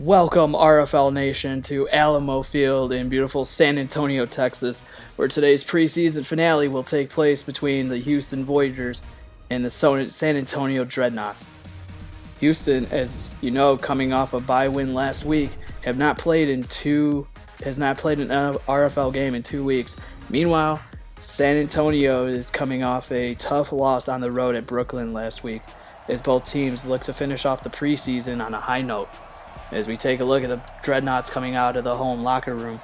Welcome, RFL Nation, to Alamo Field in beautiful San Antonio, Texas, where today's preseason finale will take place between the Houston Voyagers and the San Antonio Dreadnoughts. Houston, as you know, coming off a bye win last week, has not played an RFL game in 2 weeks. Meanwhile, San Antonio is coming off a tough loss on the road at Brooklyn last week, as both teams look to finish off the preseason on a high note. As we take a look at the Dreadnoughts coming out of the home locker room.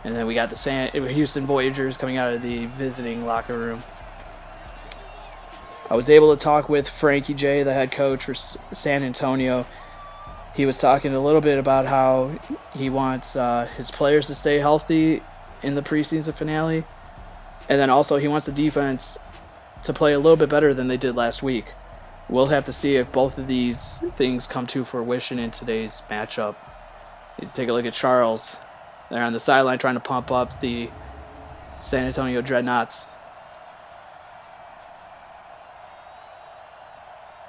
And then we got the Houston Voyagers coming out of the visiting locker room. I was able to talk with Frankie J, the head coach for San Antonio. He was talking a little bit about how he wants his players to stay healthy in the preseason finale. And then also he wants the defense to play a little bit better than they did last week. We'll have to see if both of these things come to fruition in today's matchup. You take a look at Charles. They're on the sideline trying to pump up the San Antonio Dreadnoughts.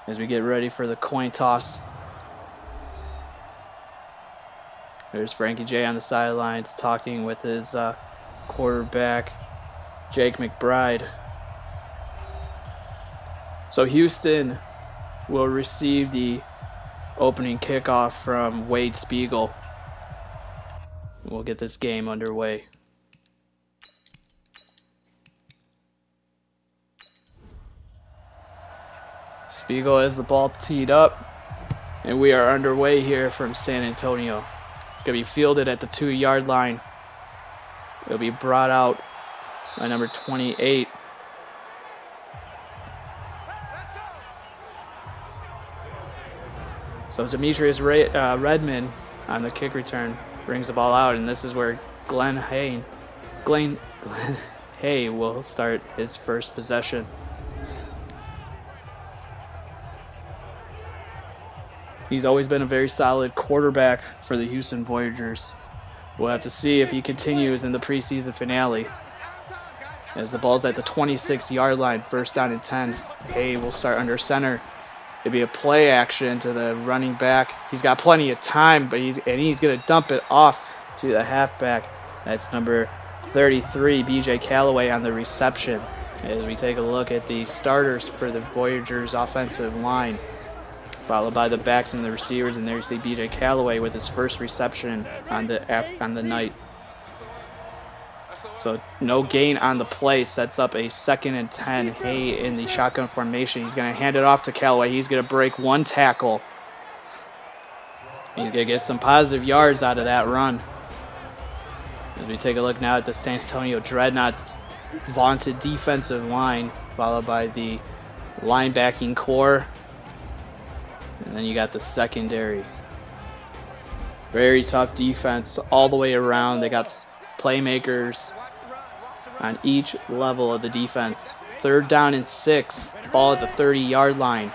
As we get ready for the coin toss. There's Frankie J on the sidelines talking with his quarterback, Jake McBride. So Houston will receive the opening kickoff from Wade Spiegel. We'll get this game underway. Spiegel has the ball teed up, and we are underway here from San Antonio. It's going to be fielded at the 2-yard line. It'll be brought out by number 28. So Demetrius Redmond on the kick return brings the ball out, and this is where Glenn Hay will start his first possession. He's always been a very solid quarterback for the Houston Voyagers. We'll have to see if he continues in the preseason finale. As the ball's at the 26-yard line, first down and 10. Hay will start under center. It'll be a play action to the running back. He's got plenty of time, but he's going to dump it off to the halfback. That's number 33, BJ Calloway, on the reception. As we take a look at the starters for the Voyagers offensive line, followed by the backs and the receivers, and there's the BJ Calloway with his first reception on the night. So no gain on the play, sets up a 2nd and 10. Hay in the shotgun formation. He's going to hand it off to Callaway. He's going to break one tackle. He's going to get some positive yards out of that run. As we take a look now at the San Antonio Dreadnoughts' vaunted defensive line, followed by the linebacking core. And then you got the secondary. Very tough defense all the way around. They got playmakers on each level of the defense. 3rd down and 6. Ball at the 30-yard line.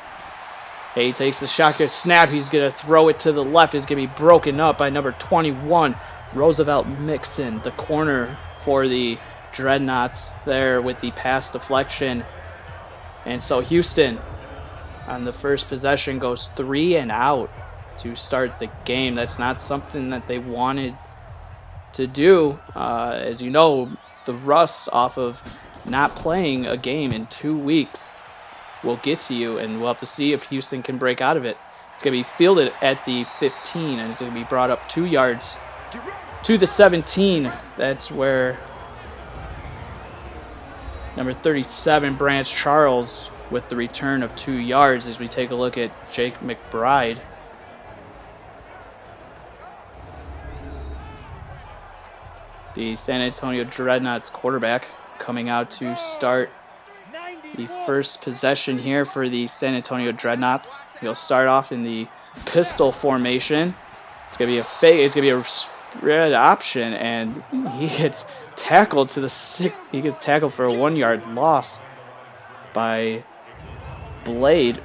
Hay takes the shotgun snap. He's going to throw it to the left. It's going to be broken up by number 21, Roosevelt Mixon, the corner for the Dreadnoughts there with the pass deflection. And so Houston on the first possession goes 3 and out to start the game. That's not something that they wanted to do. As you know, the rust off of not playing a game in 2 weeks will get to you, and we'll have to see if Houston can break out of it. It's going to be fielded at the 15, and it's going to be brought up 2 yards to the 17. That's where number 37, Branch Charles, with the return of 2 yards, as we take a look at Jake McBride. The San Antonio Dreadnoughts quarterback coming out to start the first possession here for the San Antonio Dreadnoughts. He'll start off in the pistol formation. It's going to be a fake. It's going to be a spread option, and he gets tackled to the 6. He gets tackled for a 1-yard loss by Blade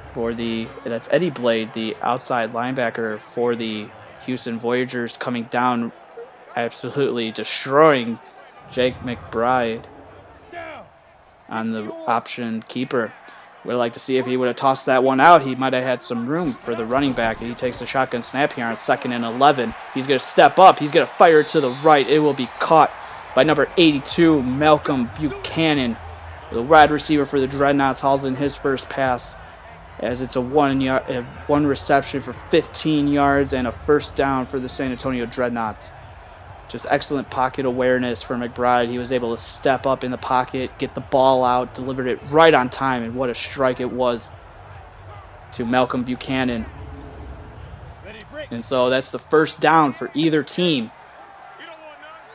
that's Eddie Blade, the outside linebacker for the Houston Voyagers, coming down, absolutely destroying Jake McBride on the option keeper. Would like to see if he would have tossed that one out. He might have had some room for the running back. He takes a shotgun snap here on 2nd and 11. He's going to step up. He's going to fire to the right. It will be caught by number 82, Malcolm Buchanan. The wide receiver for the Dreadnoughts hauls in his first pass, as it's a one reception for 15 yards and a first down for the San Antonio Dreadnoughts. Just excellent pocket awareness for McBride. He was able to step up in the pocket, get the ball out, delivered it right on time, and what a strike it was to Malcolm Buchanan. And so that's the first down for either team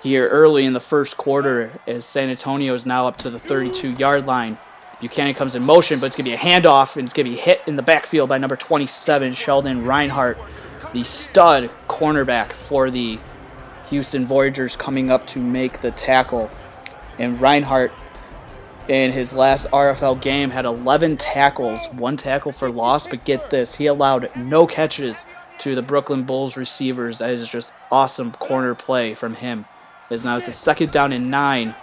here early in the first quarter, as San Antonio is now up to the 32-yard line. Buchanan comes in motion, but it's going to be a handoff, and it's going to be hit in the backfield by number 27, Sheldon Reinhardt, the stud cornerback for the Houston Voyagers, coming up to make the tackle. And Reinhardt, in his last RFL game, had 11 tackles, 1 tackle for loss, but get this, he allowed no catches to the Brooklyn Bulls receivers. That is just awesome corner play from him. As now it's a 2nd down and 9.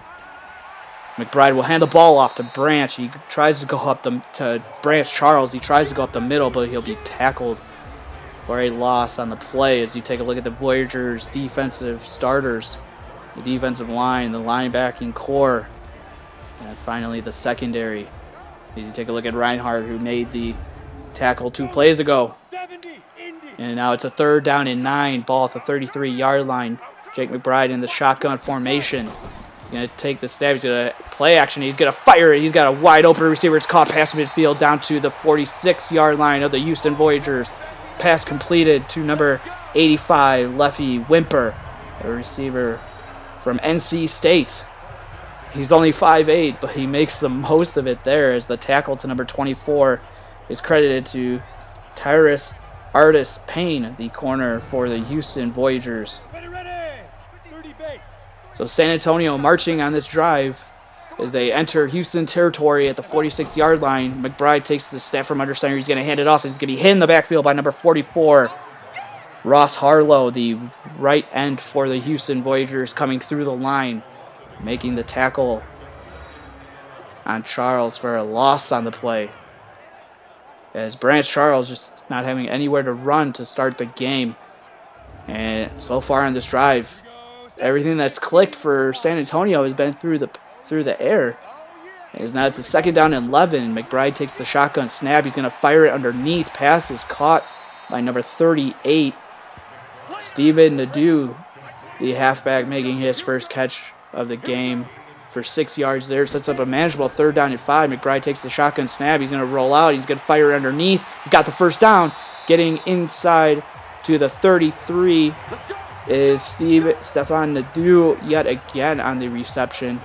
McBride will hand the ball off to Branch. He tries to go up to Branch Charles. He tries to go up the middle, but he'll be tackled for a loss on the play. As you take a look at the Voyagers' defensive starters, the defensive line, the linebacking core, and finally the secondary. As you take a look at Reinhardt, who made the tackle 2 plays ago. And now it's a 3rd down and 9, ball at the 33-yard line. Jake McBride in the shotgun formation. He's going to take the snap. He's going to play action. He's going to fire it. He's got a wide open receiver. It's caught past midfield down to the 46-yard line of the Houston Voyagers. Pass completed to number 85, Leffy Wimper, a receiver from NC State. He's only 5'8", but he makes the most of it there, as the tackle to number 24 is credited to Tyrus Artis Payne, the corner for the Houston Voyagers. So San Antonio marching on this drive as they enter Houston territory at the 46-yard line. McBride takes the snap from under center. He's going to hand it off, and he's going to be hit in the backfield by number 44, Ross Harlow, the right end for the Houston Voyagers, coming through the line, making the tackle on Charles for a loss on the play. As Branch Charles just not having anywhere to run to start the game. And so far on this drive, everything that's clicked for San Antonio has been through the air. As now it's a 2nd down and 11. McBride takes the shotgun snap. He's going to fire it underneath. Pass is caught by number 38, Steven Nadeau, the halfback, making his first catch of the game for 6 yards there. Sets up a manageable 3rd down and 5. McBride takes the shotgun snap. He's going to roll out. He's going to fire it underneath. He got the first down. Getting inside to the 33 is Stefan Nadeau yet again on the reception,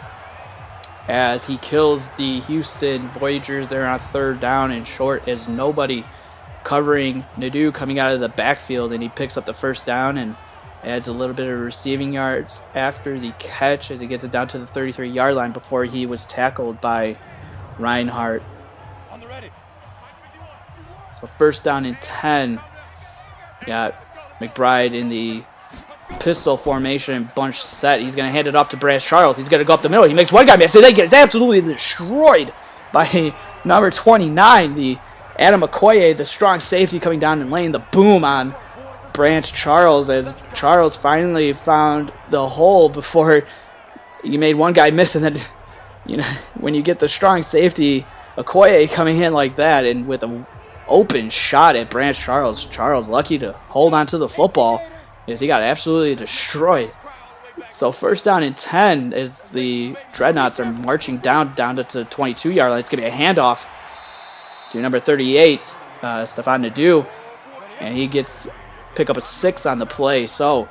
as he kills the Houston Voyagers there on 3rd down and short, as nobody covering Nadeau coming out of the backfield, and he picks up the first down and adds a little bit of receiving yards after the catch as he gets it down to the 33-yard line before he was tackled by Reinhardt. So 1st down and 10. Got McBride in the pistol formation, bunch set. He's going to hand it off to Branch Charles. He's going to go up the middle. He makes one guy miss. They get absolutely destroyed by number 29, the Adam Okoye, the strong safety, coming down and laying the boom on Branch Charles, as Charles finally found the hole before he made one guy miss. And then, you know, when you get the strong safety Okoye coming in like that and with an open shot at Branch Charles, Charles lucky to hold on to the football, as he got absolutely destroyed. So 1st down and 10 as the Dreadnoughts are marching down to the 22-yard line. It's going to be a handoff to number 38, Stefan Nadeau, and he pick up a 6 on the play. So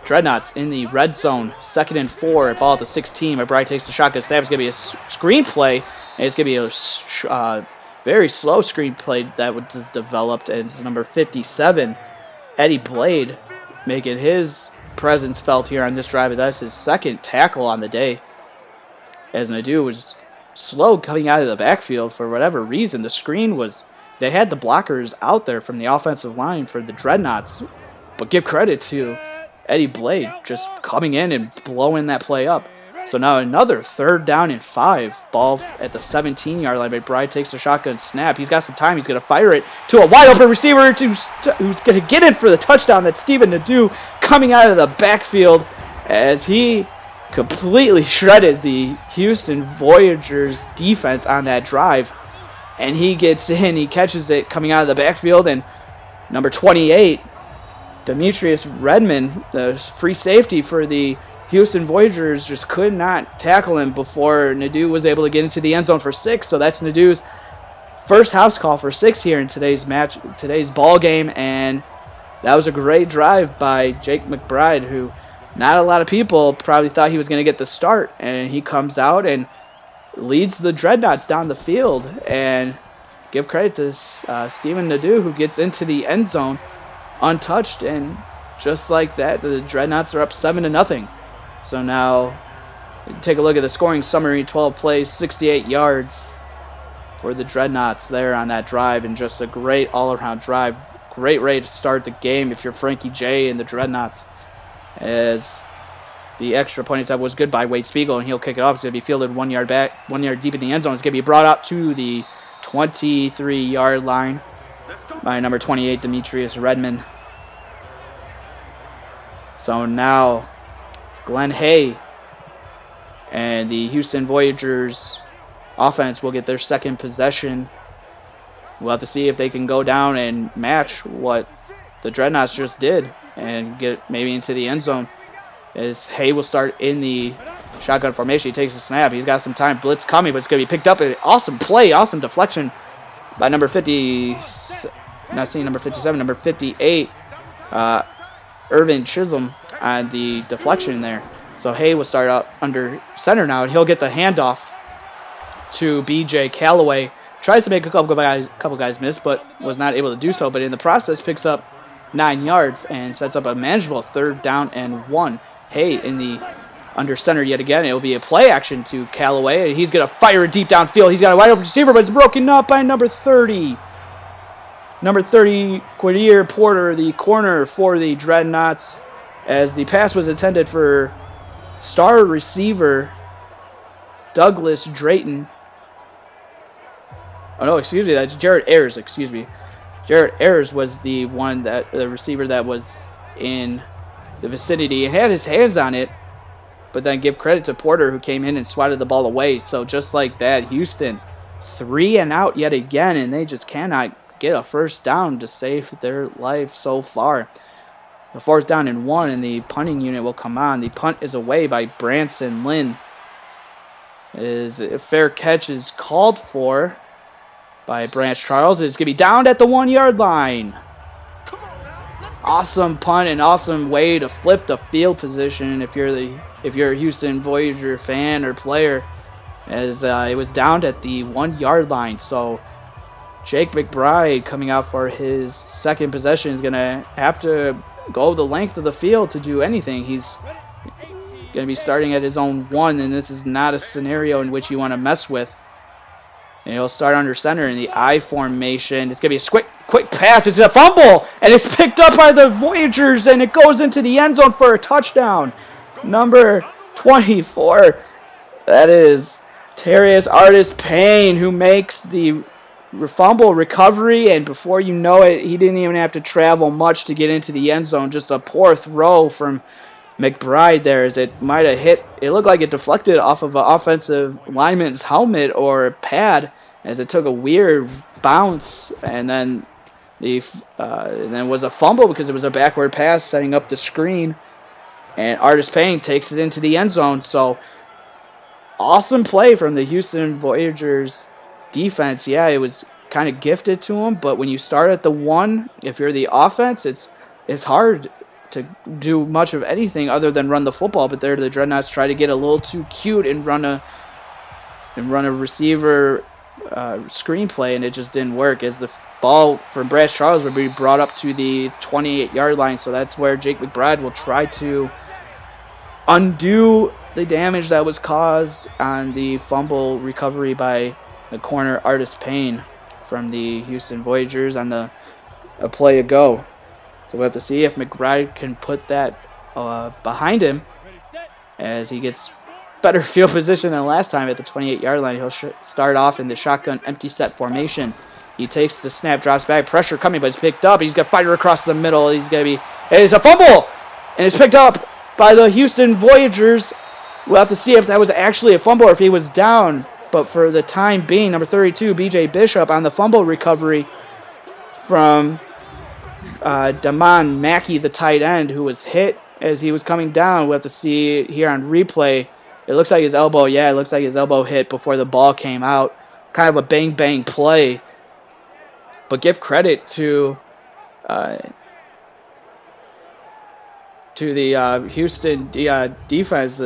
Dreadnoughts in the red zone, 2nd and 4, ball at the 16. McBride takes the shotgun snap. It's going to be a screen play, and it's going to be a very slow screen play that was developed, and it's number 57, Eddie Blade, making his presence felt here on this drive. That's his 2nd tackle on the day, as Nadeau was slow coming out of the backfield for whatever reason. The screen was, they had the blockers out there from the offensive line for the Dreadnoughts, but give credit to Eddie Blade just coming in and blowing that play up. So now another 3rd down and 5. Ball at the 17-yard line. McBride takes a shotgun snap. He's got some time. He's going to fire it to a wide open receiver who's going to get in for the touchdown. That's Steven Nadeau coming out of the backfield as he completely shredded the Houston Voyagers defense on that drive. And he gets in. He catches it coming out of the backfield. And number 28, Demetrius Redmond, the free safety for the Houston Voyagers, just could not tackle him before Nadeau was able to get into the end zone for 6. So that's Nadeau's first house call for 6 here in today's ball game, and that was a great drive by Jake McBride, who not a lot of people probably thought he was going to get the start, and he comes out and leads the Dreadnoughts down the field. And give credit to Steven Nadeau, who gets into the end zone untouched, and just like that, the Dreadnoughts are up 7-0. So now, take a look at the scoring summary. 12 plays, 68 yards for the Dreadnoughts there on that drive, and just a great all-around drive. Great way to start the game if you're Frankie J and the Dreadnoughts, as the extra point attempt was good by Wade Spiegel, and he'll kick it off. It's going to be fielded 1 yard back, 1 yard deep in the end zone. It's going to be brought up to the 23-yard line by number 28, Demetrius Redmond. So now Glenn Hay and the Houston Voyagers offense will get their second possession. We'll have to see if they can go down and match what the Dreadnoughts just did and get maybe into the end zone. As Hay will start in the shotgun formation. He takes a snap. He's got some time. Blitz coming, but it's going to be picked up. An awesome play, awesome deflection by number 50. Not seeing number 57, number 58. Irvin Chisholm on the deflection there. So Hay will start out under center now, and he'll get the handoff to B.J. Callaway. Tries to make a couple guys miss, but was not able to do so. But in the process, picks up 9 yards and sets up a manageable 3rd down and 1. Hay in the under center yet again. It will be a play action to Callaway. He's going to fire it deep downfield. He's got a wide open receiver, but it's broken up by number 30. Number 30, Quadir Porter, the corner for the Dreadnoughts, as the pass was intended for star receiver Douglas Drayton. Oh, no, excuse me, that's Jared Ayers, excuse me. Jared Ayers was the receiver that was in the vicinity. He had his hands on it, but then give credit to Porter, who came in and swatted the ball away. So just like that, Houston 3 and out yet again, and they just cannot get a first down to save their life so far. The 4th down and 1, and the punting unit will come on. The punt is away by Branson Lynn. A fair catch is called for by Branch Charles. It's going to be down at the 1 yard line. Awesome punt and awesome way to flip the field position if you're a Houston Voyager fan or player, as it was down at the 1 yard line. So Jake McBride, coming out for his second possession, is going to have to go the length of the field to do anything. He's going to be starting at his own 1, and this is not a scenario in which you want to mess with. And he'll start under center in the I formation. It's going to be a quick pass. It's a fumble, and it's picked up by the Voyagers, and it goes into the end zone for a touchdown. Number 24, that is Terrius Artis Payne, who makes the fumble recovery, and before you know it, he didn't even have to travel much to get into the end zone. Just a poor throw from McBride there, as it might have hit. It looked like it deflected off of an offensive lineman's helmet or pad, as it took a weird bounce, and then was a fumble because it was a backward pass setting up the screen, and Artis Payne takes it into the end zone. So awesome play from the Houston Voyagers defense. Yeah, it was kind of gifted to them, but when you start at the 1, if you're the offense, it's hard to do much of anything other than run the football. But there, the Dreadnoughts try to get a little too cute and run a receiver screenplay, and it just didn't work, as the ball from Branch Charles would be brought up to the 28-yard line. So that's where Jake McBride will try to undo the damage that was caused on the fumble recovery by the corner Artis Payne from the Houston Voyagers on a play ago. So we'll have to see if McBride can put that behind him, as he gets better field position than last time at the 28-yard line. He'll start off in the shotgun empty set formation. He takes the snap, drops back, pressure coming, but it's picked up. He's got fighter across the middle. He's going to be, it's a fumble, and it's picked up by the Houston Voyagers. We'll have to see if that was actually a fumble or if he was down. But for the time being, number 32, B.J. Bishop on the fumble recovery from Damon Mackey, the tight end, who was hit as he was coming down. We'll have to see here on replay. It looks like his elbow, it looks like his elbow hit before the ball came out. Kind of a bang-bang play. But give credit to the Houston defense.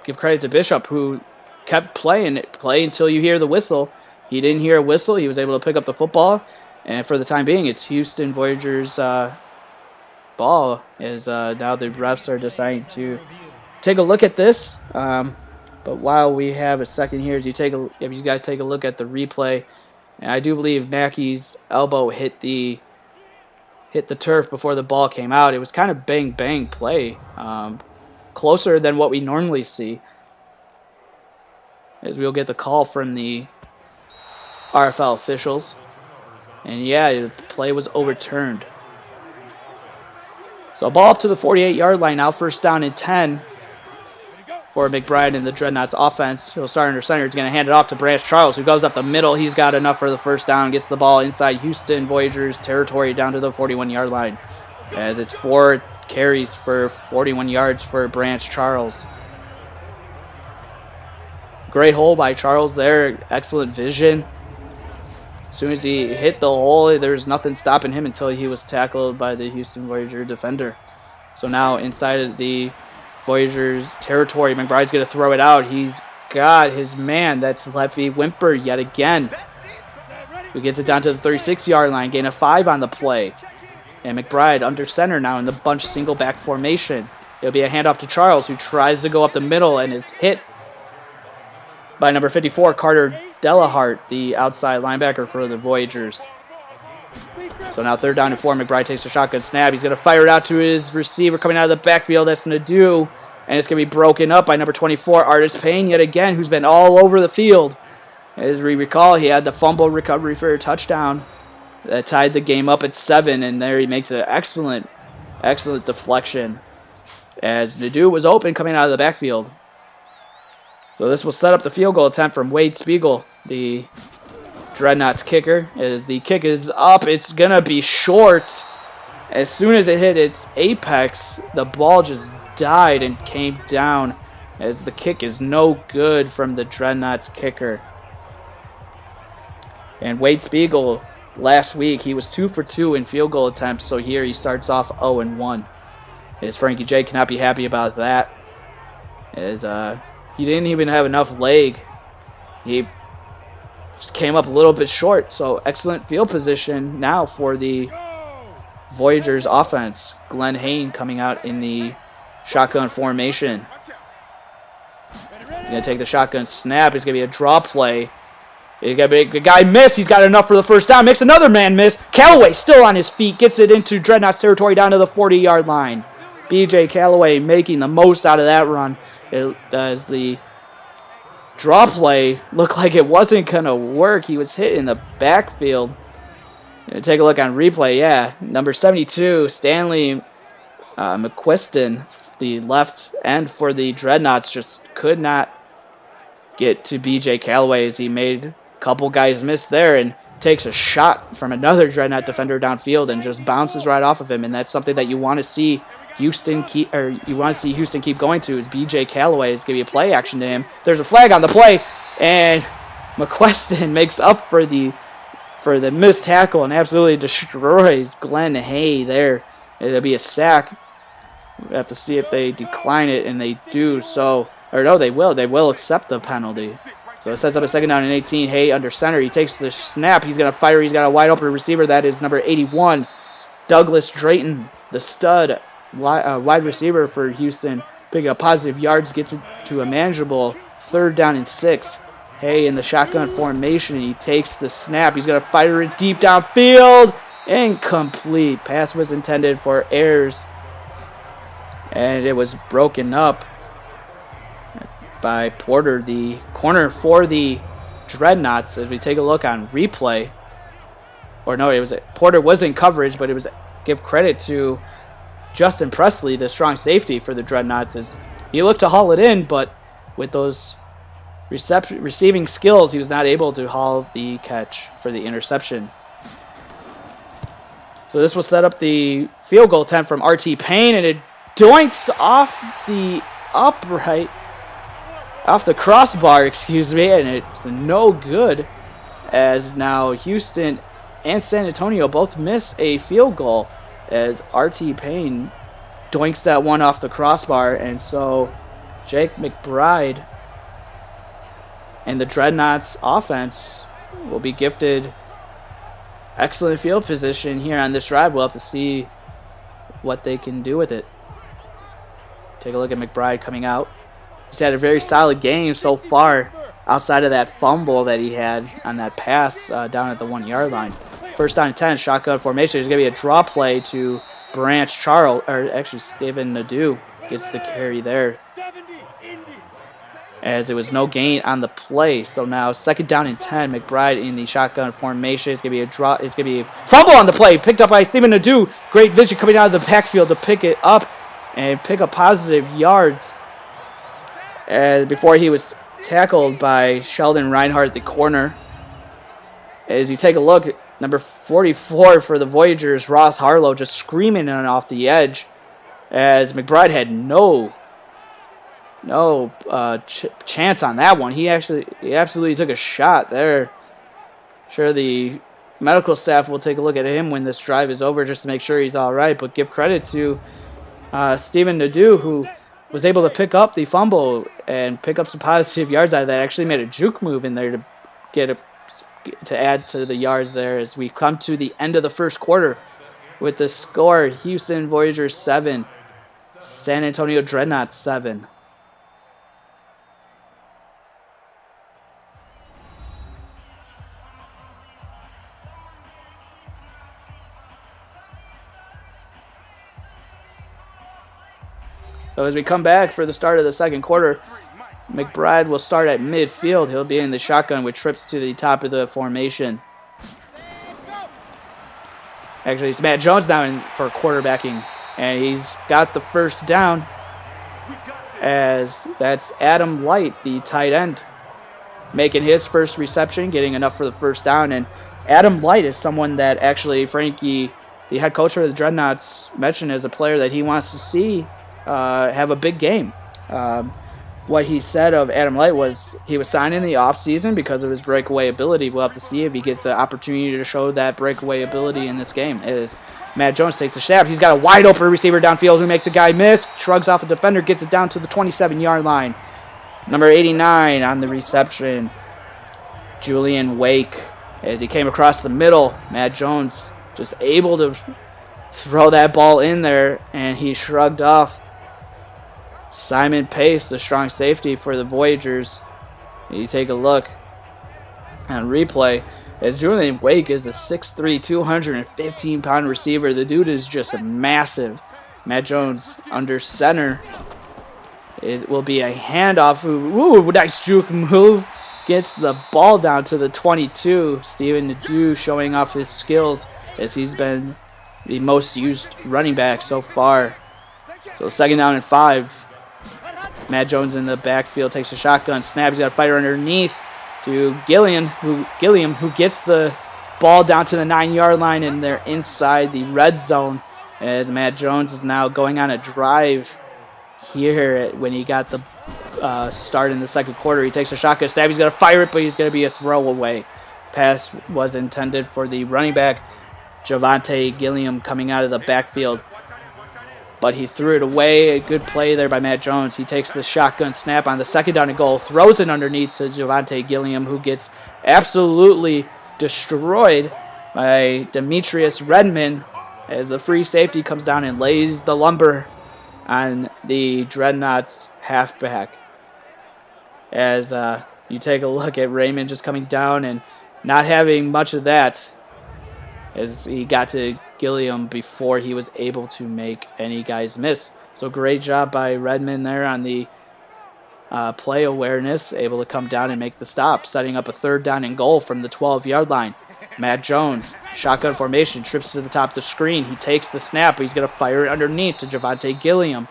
Give credit to Bishop, who kept playing it. Play until you hear the whistle. He didn't hear a whistle. He was able to pick up the football. And for the time being, it's Houston Voyagers' ball. As now the refs are deciding to take a look at this. But while we have a second here, if you guys take a look at the replay, and I do believe Mackey's elbow hit the turf before the ball came out. It was kind of bang-bang play, closer than what we normally see. As we'll get the call from the RFL officials. And the play was overturned. So ball up to the 48-yard line now, first down and 10 for McBride and the Dreadnoughts offense. He'll start under center. He's going to hand it off to Branch Charles, who goes up the middle. He's got enough for the first down, gets the ball inside Houston Voyagers territory down to the 41-yard line. As it's 4 carries for 41 yards for Branch Charles. Great hole by Charles there. Excellent vision. As soon as he hit the hole, there's nothing stopping him until he was tackled by the Houston Voyager defender. So now inside of the Voyagers territory, McBride's going to throw it out. He's got his man. That's Leffy Wimper yet again, who gets it down to the 36-yard line. Gain of 5 on the play. And McBride under center now in the bunch single back formation. It'll be a handoff to Charles, who tries to go up the middle and is hit by number 54, Carter Delahart, the outside linebacker for the Voyagers. So now third down and 4. McBride takes a shotgun snap. He's going to fire it out to his receiver coming out of the backfield. That's Nadeau. And it's going to be broken up by number 24, Artis Payne, yet again, who's been all over the field. As we recall, he had the fumble recovery for a touchdown that tied the game up at 7. And there he makes an excellent deflection as Nadeau was open coming out of the backfield. So this will set up the field goal attempt from Wade Spiegel, the Dreadnoughts kicker. As the kick is up, it's going to be short. As soon as it hit its apex, the ball just died and came down, as the kick is no good from the Dreadnoughts kicker. And Wade Spiegel, last week, he was 2 for 2 in field goal attempts, so here he starts off 0-1. As Frankie J cannot be happy about that. As he didn't even have enough leg. He just came up a little bit short. So excellent field position now for the Voyagers offense. Glenn Hain coming out in the shotgun formation. He's going to take the shotgun snap. It's going to be a draw play. The guy missed. He's got enough for the first down. Makes another man miss. Callaway still on his feet. Gets it into Dreadnoughts territory down to the 40-yard line. B.J. Callaway making the most out of that run. As the draw play looked like it wasn't going to work. He was hit in the backfield. Take a look on replay. Number 72, Stanley McQuiston, the left end for the Dreadnoughts, just could not get to B.J. Callaway as he made a couple guys miss there and takes a shot from another Dreadnought defender downfield and just bounces right off of him. And that's something that you want to see Houston keep going to, is B.J. Callaway is going to be a play action to him. There's a flag on the play, and McQuiston makes up for the missed tackle and absolutely destroys Glenn Hay there. It'll be a sack. We have to see if they decline it, and they do so. Or no, they will. They will accept the penalty. So it sets up a second down and 18. Hay under center. He takes the snap. He's going to fire. He's got a wide open receiver. That is number 81, Douglas Drayton, the stud wide receiver for Houston. Picking up positive yards, gets it to a manageable third down and 6. Hay in the shotgun formation. He takes the snap. He's going to fire it deep downfield. Incomplete. Pass was intended for Ayers, and it was broken up. by Porter. The corner for the Dreadnoughts, as we take a look on replay. Or no, Porter was in coverage, but it was give credit to Justin Presley, the strong safety for the Dreadnoughts, as he looked to haul it in, but with those receiving skills, he was not able to haul the catch for the interception. So this will set up the field goal attempt from RT Payne, and it doinks off the upright, off the crossbar, excuse me, and it's no good, as now Houston and San Antonio both miss a field goal as RT Payne doinks that one off the crossbar, and so Jake McBride and the Dreadnoughts offense will be gifted excellent field position here on this drive. We'll have to see what they can do with it. Take a look at McBride coming out. He's had a very solid game so far outside of that fumble that he had on that pass down at the 1-yard line. First down and 10, shotgun formation. There's going to be a draw play to Branch Charles, or actually Steven Nadeau gets the carry there, as it was no gain on the play. So now second down and 10, McBride in the shotgun formation. It's going to be a draw. It's going to be a fumble on the play, picked up by Steven Nadeau. Great vision coming out of the backfield to pick it up and pick up positive yards. Before he was tackled by Sheldon Reinhardt, the corner. As you take a look, number 44 for the Voyagers, Ross Harlow, just screaming in off the edge, as McBride had no chance on that one. He absolutely took a shot there. Sure, the medical staff will take a look at him when this drive is over just to make sure he's all right, but give credit to Steven Nadeau, who was able to pick up the fumble and pick up some positive yards out of that. Actually made a juke move in there to add to the yards there, as we come to the end of the first quarter with the score: Houston Voyagers 7, San Antonio Dreadnoughts 7. So as we come back for the start of the second quarter, McBride will start at midfield. He'll be in the shotgun with trips to the top of the formation. Actually, it's Matt Jones now for quarterbacking, and he's got the first down, as that's Adam Light, the tight end, making his first reception, getting enough for the first down. And Adam Light is someone that actually Frankie, the head coach of the Dreadnoughts, mentioned as a player that he wants to see have a big game. What he said of Adam Light was he was signed in the offseason because of his breakaway ability. We'll have to see if he gets the opportunity to show that breakaway ability in this game. As Matt Jones takes a snap, he's got a wide open receiver downfield who makes a guy miss, shrugs off a defender, gets it down to the 27-yard line. Number 89 on the reception, Julian Wake. As he came across the middle, Matt Jones just able to throw that ball in there, and he shrugged off Simon Pace, the strong safety for the Voyagers. You take a look on replay, as Julian Wake is a 6'3", 215-pound receiver. The dude is just massive. Matt Jones under center. It will be a handoff. Ooh, nice juke move. Gets the ball down to the 22. Steven Nadeau showing off his skills, as he's been the most used running back so far. So second down and 5. Matt Jones in the backfield takes a shotgun snap. He's got a fighter underneath to Gilliam, who gets the ball down to the 9-yard line, and they're inside the red zone, as Matt Jones is now going on a drive here when he got the start in the second quarter. He takes a shotgun snap. He's going to fire it, but he's going to be a throwaway. Pass was intended for the running back, Javante Gilliam, coming out of the backfield, but he threw it away. A good play there by Matt Jones. He takes the shotgun snap on the second down and goal, throws it underneath to Javante Gilliam, who gets absolutely destroyed by Demetrius Redmond, as the free safety comes down and lays the lumber on the Dreadnoughts halfback. As you take a look at Raymond just coming down and not having much of that, as he got to Gilliam before he was able to make any guys miss. So great job by Redmond there on the play awareness, able to come down and make the stop, setting up a 3rd down and goal from the 12-yard line. Matt Jones, shotgun formation, trips to the top of the screen. He takes the snap, but he's going to fire it underneath to Javonte Gilliam.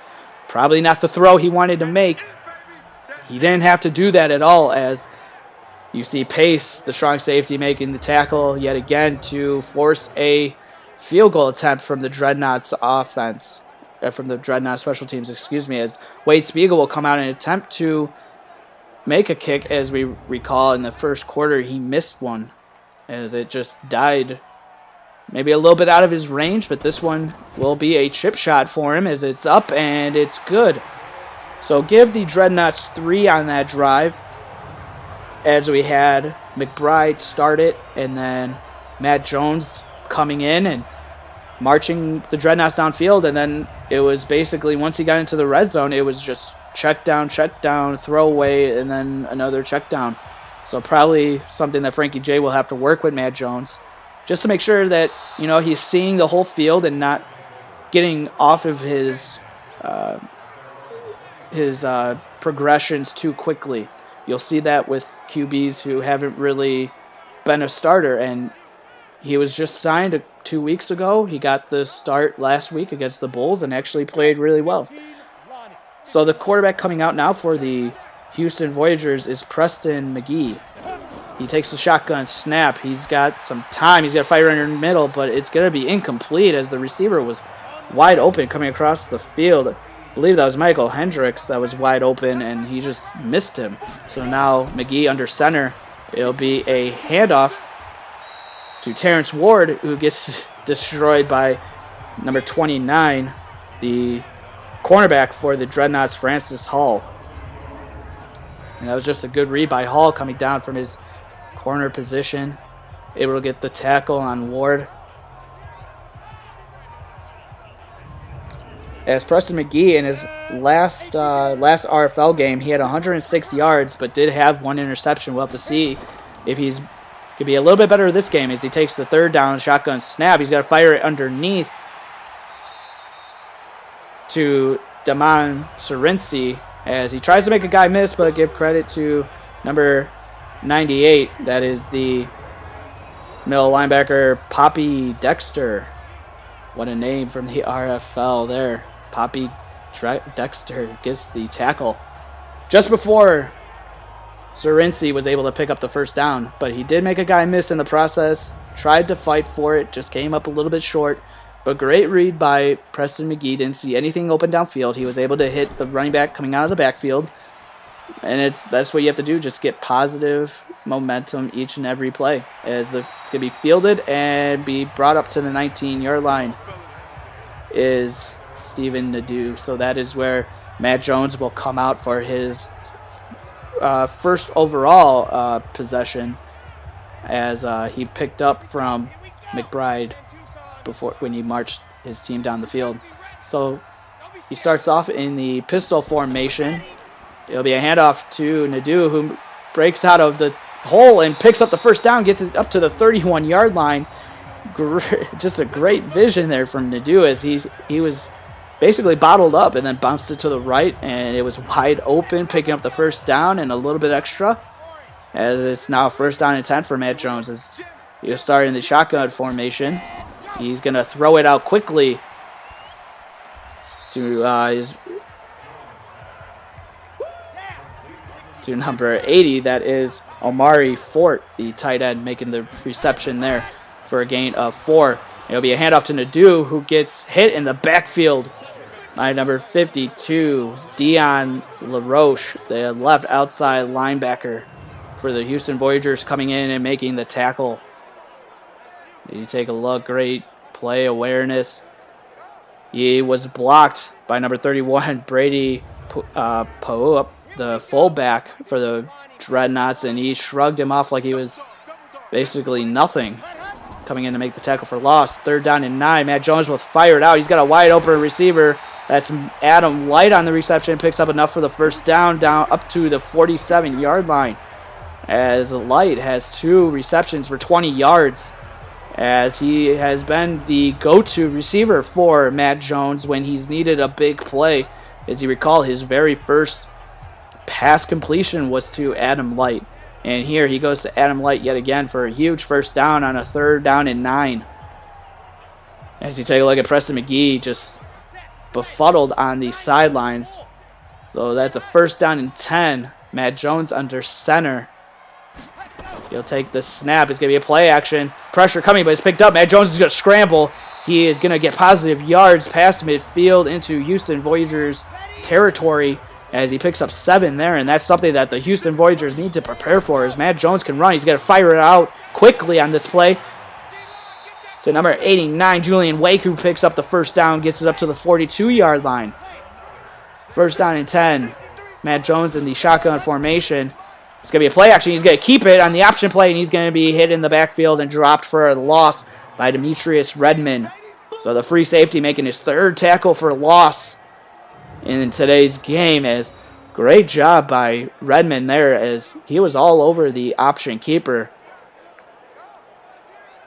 Probably not the throw he wanted to make. He didn't have to do that at all, as you see Pace, the strong safety, making the tackle yet again to force a field goal attempt from the Dreadnoughts offense. From the Dreadnought special teams, as Wade Spiegel will come out and attempt to make a kick. As we recall, in the first quarter, he missed one, as it just died maybe a little bit out of his range, but this one will be a chip shot for him, as it's up and it's good. So give the Dreadnoughts 3 on that drive, as we had McBride start it, and then Matt Jones coming in and marching the Dreadnoughts downfield, and then it was basically, once he got into the red zone, it was just check down, throw away, and then another check down. So probably something that Frankie J will have to work with Matt Jones, just to make sure that, he's seeing the whole field and not getting off of his progressions too quickly. You'll see that with QBs who haven't really been a starter, and he was just signed 2 weeks ago. He got the start last week against the Bulls and actually played really well. So the quarterback coming out now for the Houston Voyagers is Preston McGee. He takes the shotgun snap. He's got some time. He's got to fire in the middle, but it's going to be incomplete, as the receiver was wide open coming across the field. I believe that was Michael Hendricks that was wide open, and he just missed him. So now McGee under center. It'll be a handoff to Terrence Ward, who gets destroyed by number 29, the cornerback for the Dreadnoughts, Francis Hall. And that was just a good read by Hall, coming down from his corner position, able to get the tackle on Ward. As Preston McGee, in his last RFL game, he had 106 yards, but did have 1 interception. We'll have to see if he's could be a little bit better this game, as he takes the 3rd down shotgun snap. He's got to fire it underneath to Damon Serency, as he tries to make a guy miss, but give credit to number 98. That is the middle linebacker, Poppy Dexter. What a name from the RFL there. Poppy Dexter gets the tackle just before Serency was able to pick up the 1st down, but he did make a guy miss in the process. Tried to fight for it, just came up a little bit short. But great read by Preston McGee. Didn't see anything open downfield. He was able to hit the running back coming out of the backfield. And that's what you have to do, just get positive momentum each and every play. As it's going to be fielded and be brought up to the 19-yard line is Steven Nadeau. So that is where Matt Jones will come out for his first overall possession, as he picked up from McBride when he marched his team down the field. So he starts off in the pistol formation. It'll be a handoff to Nadeau, who breaks out of the hole and picks up the 1st down, gets it up to the 31-yard line. Just a great vision there from Nadeau, as he was basically bottled up and then bounced it to the right, and it was wide open, picking up the 1st down and a little bit extra, as it's now 1st down and 10 for Matt Jones, as he'll start in the shotgun formation. He's going to throw it out quickly to number 80. That is Omari Fort, the tight end, making the reception there for a gain of 4. It'll be a handoff to Nadeau, who gets hit in the backfield by number 52, Dion LaRoche, the left outside linebacker for the Houston Voyagers, coming in and making the tackle. You take a look, great play awareness. He was blocked by number 31, Brady Poe, the fullback for the Dreadnoughts, and he shrugged him off like he was basically nothing, coming in to make the tackle for loss. 3rd down and 9. Matt Jones will fire it out. He's got a wide open receiver. That's Adam Light on the reception. Picks up enough for the 1st down up to the 47-yard line, as Light has 2 receptions for 20 yards, as he has been the go-to receiver for Matt Jones when he's needed a big play. As you recall, his very first pass completion was to Adam Light. And here he goes to Adam Light yet again for a huge first down on a 3rd down and 9. As you take a look at Preston McGee, just befuddled on the sidelines. So that's a 1st down and 10. Matt Jones under center. He'll take the snap. It's going to be a play action. Pressure coming, but it's picked up. Matt Jones is going to scramble. He is going to get positive yards past midfield into Houston Voyagers territory as he picks up 7 there, and that's something that the Houston Voyagers need to prepare for, as Matt Jones can run. He's got to fire it out quickly on this play to number 89, Julian Wake, who picks up the 1st down, gets it up to the 42-yard line. 1st down and 10. Matt Jones in the shotgun formation. It's going to be a play action. He's going to keep it on the option play, and he's going to be hit in the backfield and dropped for a loss by Demetrius Redmond. So the free safety making his 3rd tackle for loss in today's game. As great job by Redmond there, as he was all over the option keeper.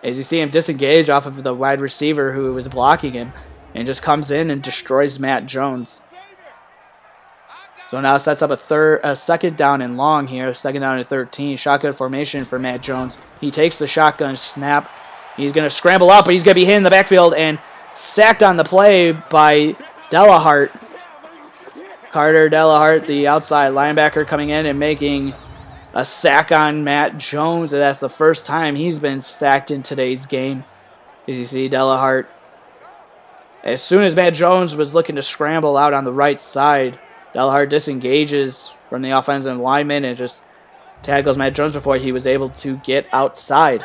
As you see him disengage off of the wide receiver who was blocking him and just comes in and destroys Matt Jones. So now sets up a 2nd down and long here, 2nd down and 13. Shotgun formation for Matt Jones. He takes the shotgun snap. He's going to scramble up, but he's going to be hit in the backfield and sacked on the play by Delahart. Carter Delahart, the outside linebacker, coming in and making a sack on Matt Jones. And that's the 1st time he's been sacked in today's game. As you see, Delahart, as soon as Matt Jones was looking to scramble out on the right side, Delahart disengages from the offensive lineman and just tackles Matt Jones before he was able to get outside.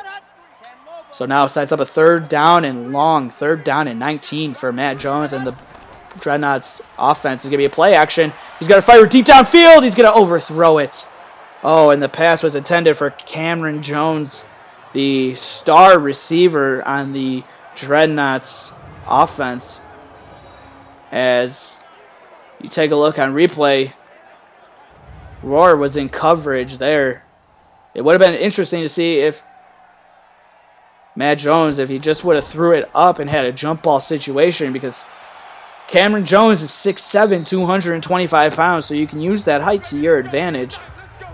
So now sets up a 3rd down and long, 3rd down and 19 for Matt Jones, and the Dreadnoughts offense is going to be a play action. He's got to fire deep downfield. He's going to overthrow it. Oh, and the pass was intended for Cameron Jones, the star receiver on the Dreadnoughts offense. As you take a look on replay, Rohr was in coverage there. It would have been interesting to see if Matt Jones, if he just would have threw it up and had a jump ball situation, because Cameron Jones is 6'7", 225 pounds, so you can use that height to your advantage.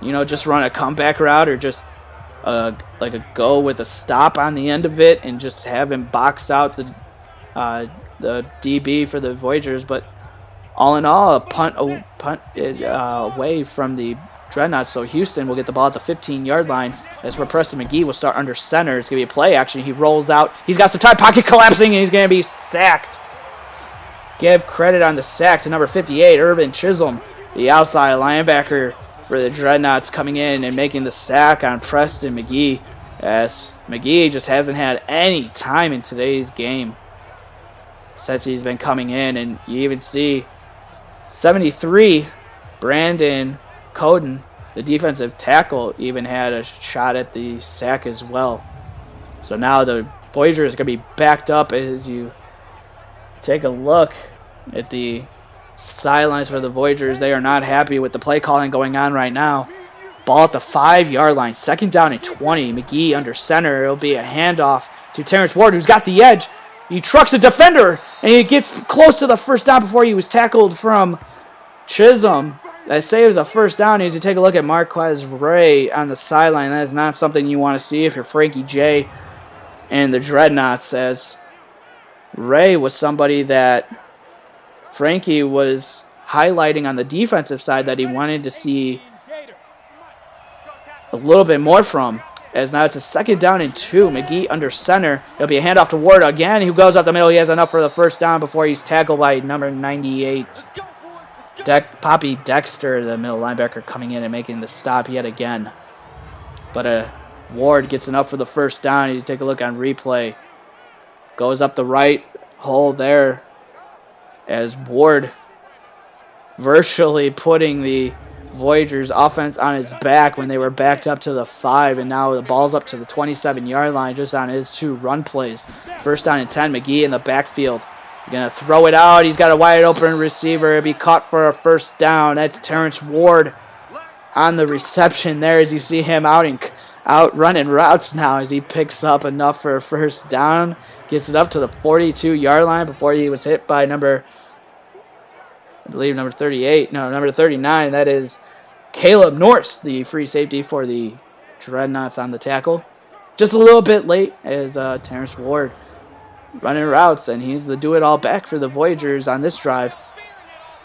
You know, just run a comeback route or just like a go with a stop on the end of it and just have him box out the DB for the Voyagers. But all in all, a punt away from the Dreadnoughts, so Houston will get the ball at the 15-yard line. That's where Preston McGee will start under center. It's going to be a play action. He rolls out. He's got some time. Pocket collapsing, and he's going to be sacked. Give credit on the sack to number 58, Irvin Chisholm, the outside linebacker for the Dreadnoughts, coming in and making the sack on Preston McGee, as McGee just hasn't had any time in today's game since he's been coming in. And you even see 73, Brandon Coden, the defensive tackle, even had a shot at the sack as well. So now the Voyagers are going to be backed up. As you take a look at the sidelines for the Voyagers, they are not happy with the play calling going on right now. Ball at the 5-yard line, 2nd down and 20. McGee under center. It'll be a handoff to Terrence Ward, who's got the edge. He trucks a defender, and he gets close to the 1st down before he was tackled from Chisholm. That saves a 1st down. As you take a look at Marquez Ray on the sideline, that is not something you want to see if you're Frankie J and the Dreadnoughts, as Ray was somebody that Frankie was highlighting on the defensive side that he wanted to see a little bit more from. As now it's a 2nd down and 2. McGee under center. It'll be a handoff to Ward again, who goes up the middle. He has enough for the 1st down before he's tackled by number 98. Poppy Dexter, the middle linebacker, coming in and making the stop yet again. But Ward gets enough for the 1st down. You take a look on replay. Goes up the right hole there, as Ward virtually putting the Voyagers offense on his back when they were backed up to the 5, and now the ball's up to the 27-yard line just on his 2 run plays. 1st down and 10, McGee in the backfield. He's going to throw it out. He's got a wide open receiver. It'll be caught for a 1st down. That's Terrence Ward on the reception there, as you see him out running routes now, as he picks up enough for a 1st down. Gets it up to the 42-yard line before he was hit by number 38. No, number 39. That is Caleb Norse, the free safety for the Dreadnoughts, on the tackle. Just a little bit late as Terrence Ward running routes, and he's the do-it-all back for the Voyagers on this drive.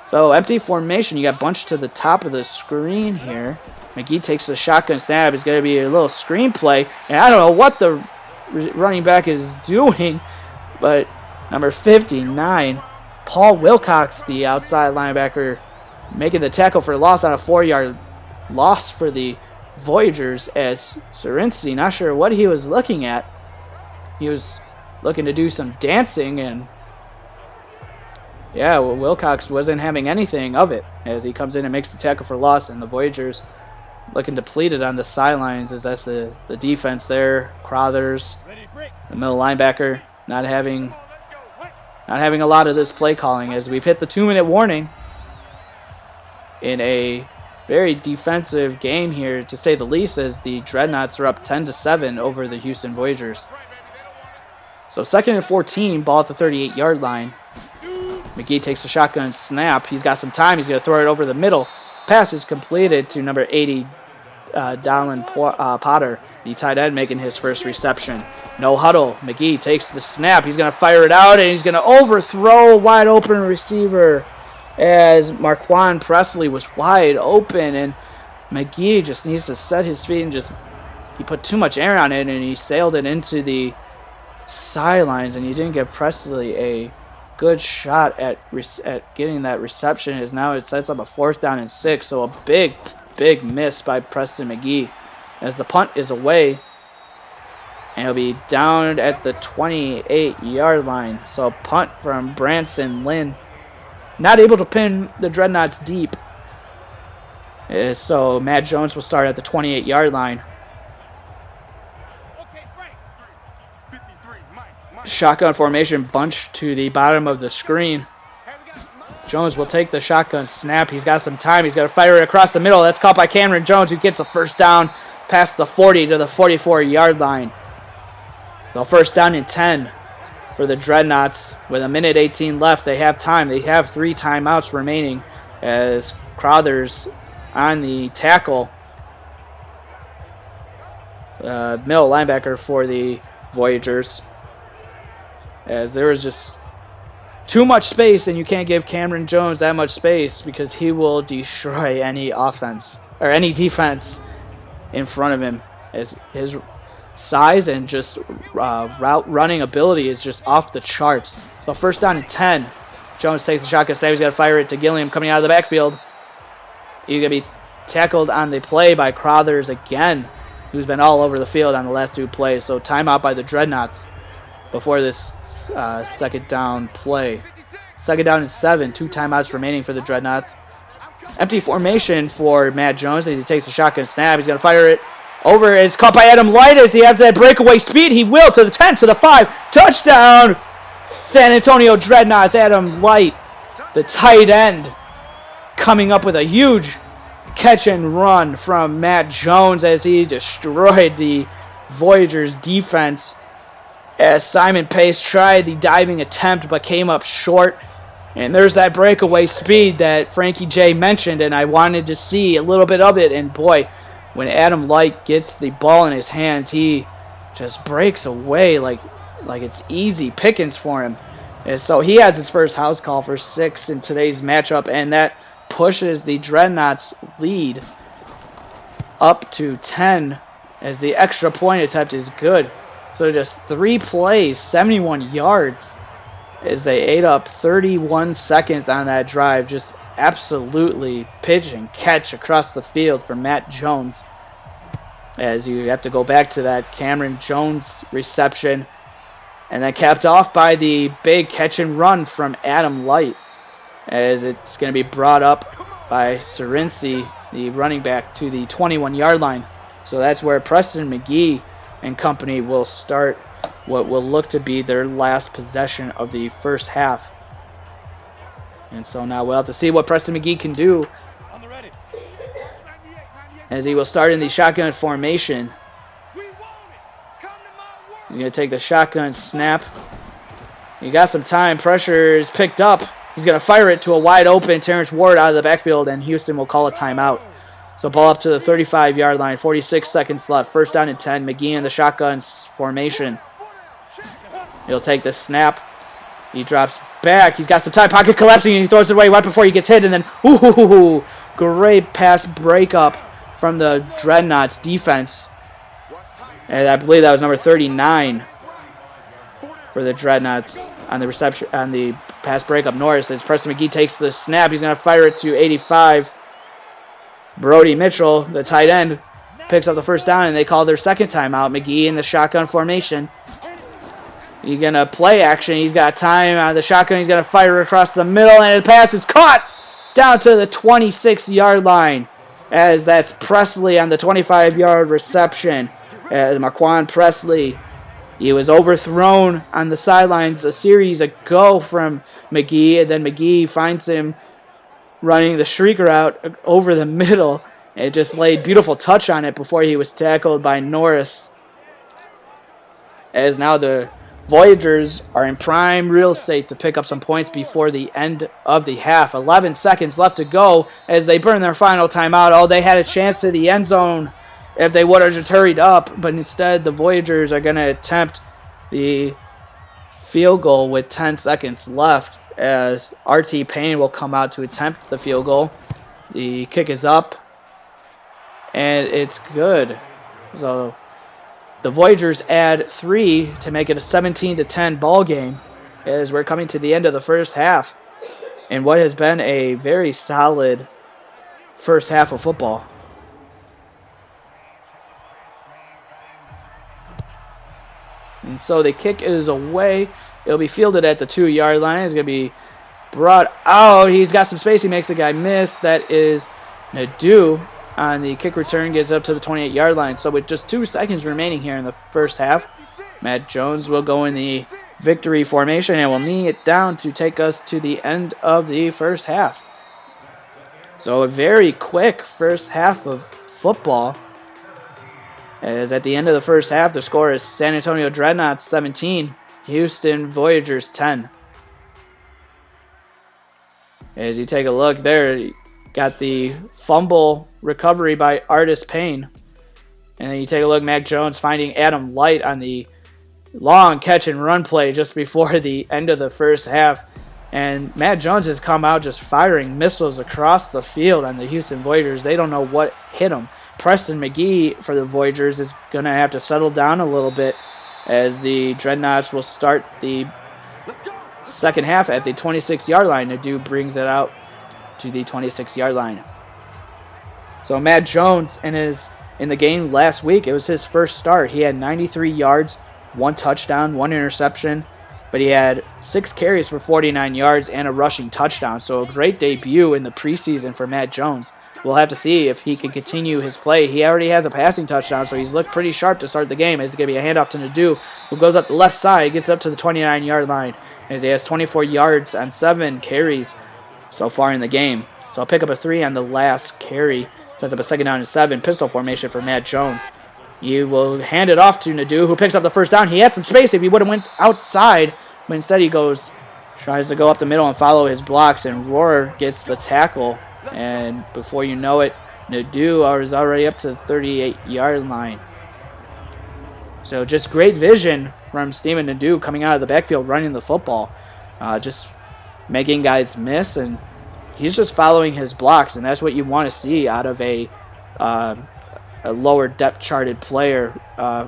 So empty formation. You got bunched to the top of the screen here. McGee takes the shotgun snap. It's going to be a little screen play, and I don't know what the running back is doing, but number 59, Paul Wilcox, the outside linebacker, making the tackle for loss on a 4-yard loss for the Voyagers, as Surinsky, not sure what he was looking at. He was looking to do some dancing, and yeah, well, Wilcox wasn't having anything of it as he comes in and makes the tackle for loss, and the Voyagers looking depleted on the sidelines as that's the defense there. Crothers, the middle linebacker, not having a lot of this play calling as we've hit the 2-minute warning in a very defensive game here, to say the least, as the Dreadnoughts are up 10-7 over the Houston Voyagers. So 2nd and 14, ball at the 38-yard line. McGee takes a shotgun snap. He's got some time. He's going to throw it over the middle. Pass is completed to number 80, Dallin Potter, the tight end, making his first reception. No huddle. McGee takes the snap. He's going to fire it out, and he's going to overthrow a wide open receiver as Marquand Presley was wide open, and McGee just needs to set his feet and he put too much air on it, and he sailed it into the sidelines, and he didn't give Presley a good shot at getting that reception, as now it sets up a 4th down and 6, so a big miss by Preston McGee as the punt is away, and it'll be down at the 28-yard line. So punt from Branson Lynn. Not able to pin the Dreadnoughts deep. So Matt Jones will start at the 28-yard line. Shotgun formation, bunch to the bottom of the screen. Jones will take the shotgun snap. He's got some time. He's got to fire it across the middle. That's caught by Cameron Jones, who gets a 1st down past the 40 to the 44-yard line. So 1st down and 10 for the Dreadnoughts. With 1:18 left, they have time. They have 3 timeouts remaining as Crothers on the tackle. Middle linebacker for the Voyagers. As there is just too much space, and you can't give Cameron Jones that much space because he will destroy any offense or any defense in front of him. As his size and just route running ability is just off the charts. So 1st down and 10. Jones takes the shotgun snap. He's got to fire it to Gilliam coming out of the backfield. He's going to be tackled on the play by Crothers again, who's been all over the field on the last 2 plays. So timeout by the Dreadnoughts before this 2nd down play. 2nd down and 7. 2 timeouts remaining for the Dreadnoughts. Empty formation for Matt Jones as he takes a shotgun snap. He's going to fire it over. It's caught by Adam Light as he has that breakaway speed. He will to the 10, to the 5. Touchdown! San Antonio Dreadnoughts. Adam Light, the tight end, coming up with a huge catch and run from Matt Jones as he destroyed the Voyagers defense. As Simon Pace tried the diving attempt but came up short. And there's that breakaway speed that Frankie J mentioned, and I wanted to see a little bit of it. And boy, when Adam Light gets the ball in his hands, he just breaks away like it's easy pickings for him. And so he has his first house call for 6 in today's matchup, and that pushes the Dreadnoughts lead up to 10 as the extra point attempt is good. So just 3 plays, 71 yards, as they ate up 31 seconds on that drive. Just absolutely pitch and catch across the field for Matt Jones. As you have to go back to that Cameron Jones reception. And then capped off by the big catch and run from Adam Light. As it's going to be brought up by Surinsky, the running back, to the 21-yard line. So that's where Preston McGee and company will start what will look to be their last possession of the first half. And so now we'll have to see what Preston McGee can do as he will start in the shotgun formation. He's going to take the shotgun snap. He got some time. Pressure is picked up. He's going to fire it to a wide open Terrence Ward out of the backfield, and Houston will call a timeout. So ball up to the 35-yard line. 46 seconds left. First down and 10. McGee in the shotgun formation. He'll take the snap. He drops back. He's got some time. Pocket collapsing, and he throws it away right before he gets hit. And then, ooh, great pass breakup from the Dreadnoughts defense. And I believe that was number 39 for the Dreadnoughts on the reception, on the pass breakup. Norris, as Preston McGee takes the snap, he's going to fire it to 85. Brody Mitchell, the tight end, picks up the first down, and they call their second timeout. McGee in the shotgun formation. He's going to play action. He's got time out of the shotgun. He's going to fire across the middle, and the pass is caught down to the 26-yard line, as that's Presley on the 25-yard reception. Marquand Presley, he was overthrown on the sidelines a series ago from McGee, and then McGee finds him running the shrieker out over the middle, and just laid beautiful touch on it before he was tackled by Norris. As now the Voyagers are in prime real estate to pick up some points before the end of the half. 11 seconds left to go as they burn their final timeout. Oh, they had a chance to the end zone if they would have just hurried up, but instead the Voyagers are going to attempt the field goal with 10 seconds left, as RT Payne will come out to attempt the field goal. The kick is up, and it's good. So the Voyagers add 3 to make it a 17-10 ball game, as we're coming to the end of the first half in what has been a very solid first half of football. And so the kick is away. It'll be fielded at the 2-yard line. It's going to be brought out. He's got some space. He makes the guy miss. That is Nadeau on the kick return. Gets up to the 28-yard line. So with just 2 seconds remaining here in the first half, Matt Jones will go in the victory formation and will knee it down to take us to the end of the first half. So a very quick first half of football. As at the end of the first half, the score is San Antonio Dreadnoughts 17, Houston Voyagers 10. As you take a look there, you got the fumble recovery by Artis Payne. And then you take a look, Mac Jones finding Adam Light on the long catch and run play just before the end of the first half. And Matt Jones has come out just firing missiles across the field on the Houston Voyagers. They don't know what hit him. Preston McGee for the Voyagers is going to have to settle down a little bit, as the Dreadnoughts will start the second half at the 26-yard line. Nadeau brings it out to the 26-yard line. So Matt Jones in the game last week, it was his first start. He had 93 yards, 1 touchdown, 1 interception, but he had 6 carries for 49 yards and a rushing touchdown. So a great debut in the preseason for Matt Jones. We'll have to see if he can continue his play. He already has a passing touchdown, so he's looked pretty sharp to start the game. It's going to be a handoff to Nadeau, who goes up the left side, gets up to the 29-yard line, as he has 24 yards on 7 carries so far in the game. So I'll pick up a 3 on the last carry. Sets up a second down and 7 pistol formation for Matt Jones. You will hand it off to Nadeau, who picks up the first down. He had some space if he would have went outside, but instead he tries to go up the middle and follow his blocks, and Rohr gets the tackle. And before you know it, Nadeau is already up to the 38-yard line. So just great vision from Steven Nadeau coming out of the backfield running the football. Just making guys miss, and he's just following his blocks, and that's what you want to see out of a lower depth charted player,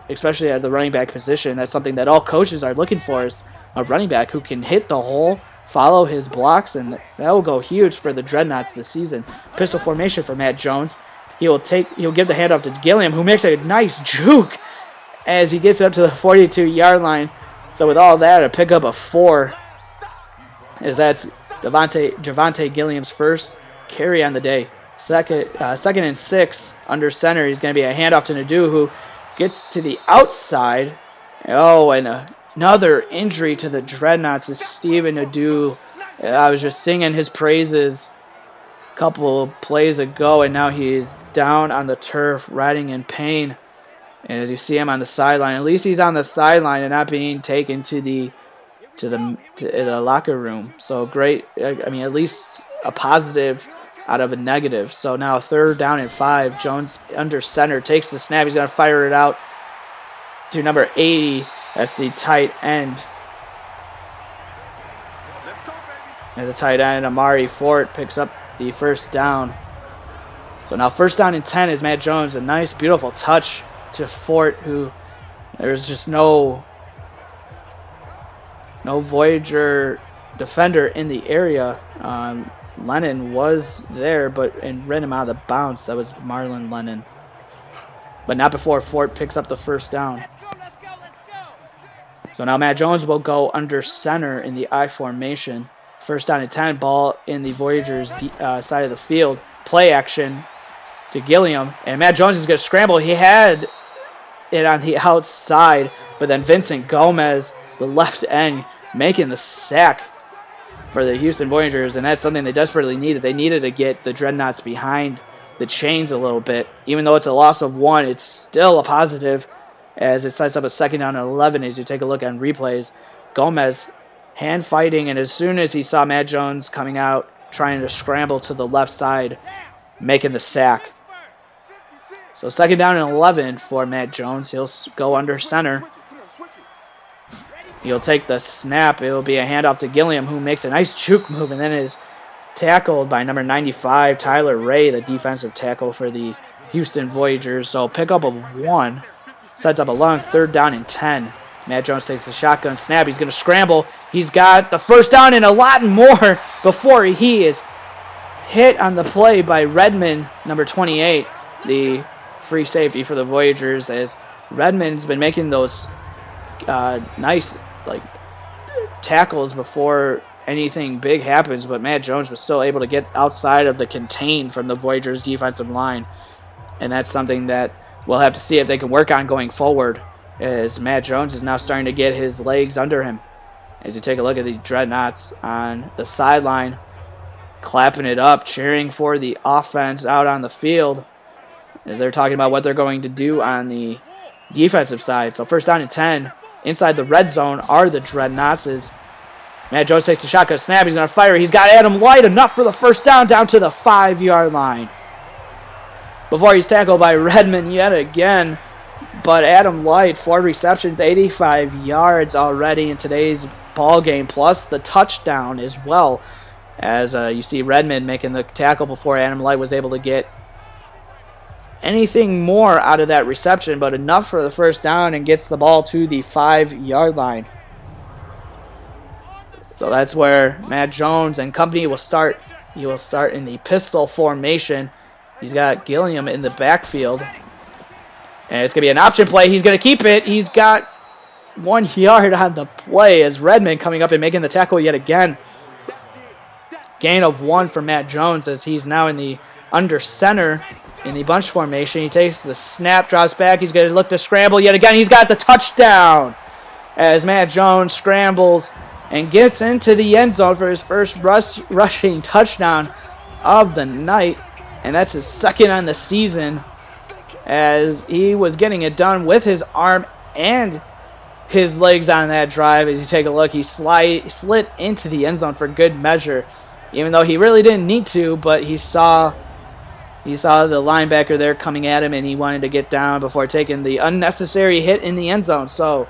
especially at the running back position. That's something that all coaches are looking for, is a running back who can hit the hole, follow his blocks, and that will go huge for the Dreadnoughts this season. Pistol formation for Matt Jones. He'll give the handoff to Gilliam, who makes a nice juke as he gets up to the 42-yard line. So with all that, a pick up of 4, as that's Javante Gilliam's first carry on the day. Second and 6 under center. He's going to be a handoff to Nadeau, who gets to the outside. Oh, and another injury to the Dreadnoughts is Steven Nadeau. I was just singing his praises a couple of plays ago, and now he's down on the turf, riding in pain. And as you see him on the sideline, at least he's on the sideline and not being taken to the locker room. So great. I mean, at least a positive out of a negative. So now 3rd down and 5. Jones under center, takes the snap. He's going to fire it out to number 80. That's the tight end. And the tight end, Amari Fort, picks up the 1st down. So now 1st down and 10 is Matt Jones. A nice, beautiful touch to Fort, who there's just no Voyager defender in the area. Lennon was there, and ran him out of the bounce. That was Marlon Lennon. But not before Fort picks up the 1st down. So now Matt Jones will go under center in the I formation. 1st down and 10, ball in the Voyagers' side of the field. Play action to Gilliam, and Matt Jones is going to scramble. He had it on the outside, but then Vincent Gomez, the left end, making the sack for the Houston Voyagers, and that's something they desperately needed. They needed to get the Dreadnoughts behind the chains a little bit. Even though it's a loss of 1, it's still a positive as it sets up a 2nd down and 11 as you take a look on replays. Gomez hand fighting, and as soon as he saw Matt Jones coming out trying to scramble to the left side, making the sack. So 2nd down and 11 for Matt Jones. He'll go under center. He'll take the snap. It will be a handoff to Gilliam, who makes a nice juke move and then is tackled by number 95, Tyler Ray, the defensive tackle for the Houston Voyagers. So pickup of 1. Sets up a long 3rd down and 10. Matt Jones takes the shotgun snap. He's going to scramble. He's got the 1st down and a lot more before he is hit on the play by Redmond, number 28, the free safety for the Voyagers, as Redmond's been making those nice tackles before anything big happens, but Matt Jones was still able to get outside of the contain from the Voyagers defensive line, and that's something that we'll have to see if they can work on going forward, as Matt Jones is now starting to get his legs under him. As you take a look at the Dreadnoughts on the sideline, clapping it up, cheering for the offense out on the field, as they're talking about what they're going to do on the defensive side. So 1st down and 10. Inside the red zone are the Dreadnoughts as Matt Jones takes the shotgun snap. He's going to fire. He's got Adam Light, enough for the 1st down to the 5-yard line. Before he's tackled by Redmond yet again. But Adam Light, 4 receptions, 85 yards already in today's ball game, plus the touchdown as well. As you see Redmond making the tackle before Adam Light was able to get anything more out of that reception, but enough for the 1st down, and gets the ball to the 5-yard line. So that's where Matt Jones and company will start. He will start in the pistol formation. He's got Gilliam in the backfield. And it's going to be an option play. He's going to keep it. He's got 1 yard on the play as Redmond coming up and making the tackle yet again. Gain of 1 for Matt Jones as he's now in the under center in the bunch formation. He takes the snap, drops back. He's going to look to scramble yet again. He's got the touchdown as Matt Jones scrambles and gets into the end zone for his first rushing touchdown of the night. And that's his 2nd on the season, as he was getting it done with his arm and his legs on that drive. As you take a look, he slid into the end zone for good measure, even though he really didn't need to, but he saw the linebacker there coming at him, and he wanted to get down before taking the unnecessary hit in the end zone. So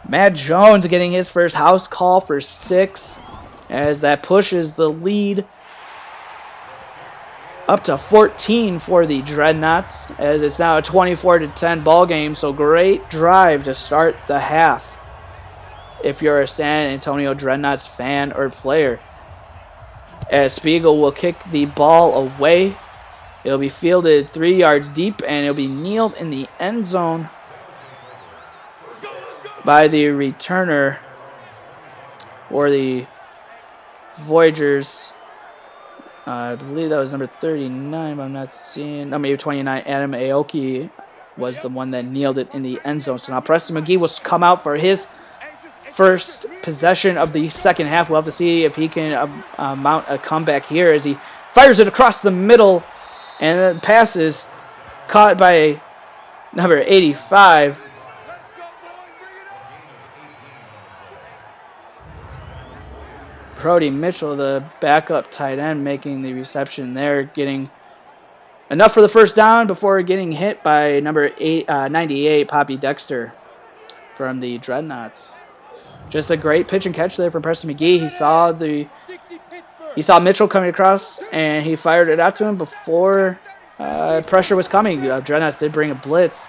Matt Jones getting his first house call for 6, as that pushes the lead up to 14 for the Dreadnoughts, as it's now a 24-10 ball game. So great drive to start the half if you're a San Antonio Dreadnoughts fan or player. As Spiegel will kick the ball away. It'll be fielded 3 yards deep, and it'll be kneeled in the end zone by the returner for the Voyagers. I believe that was number 39, but I'm not seeing. No, maybe 29. Adam Aoki was the one that kneeled it in the end zone. So now Preston McGee will come out for his first possession of the second half. We'll have to see if he can mount a comeback here as he fires it across the middle, and the pass is caught by number 85. Brody Mitchell, the backup tight end, making the reception there, getting enough for the first down before getting hit by number 98, Poppy Dexter from the Dreadnoughts. Just a great pitch and catch there for Preston McGee. He saw Mitchell coming across, and he fired it out to him before pressure was coming. Dreadnoughts did bring a blitz,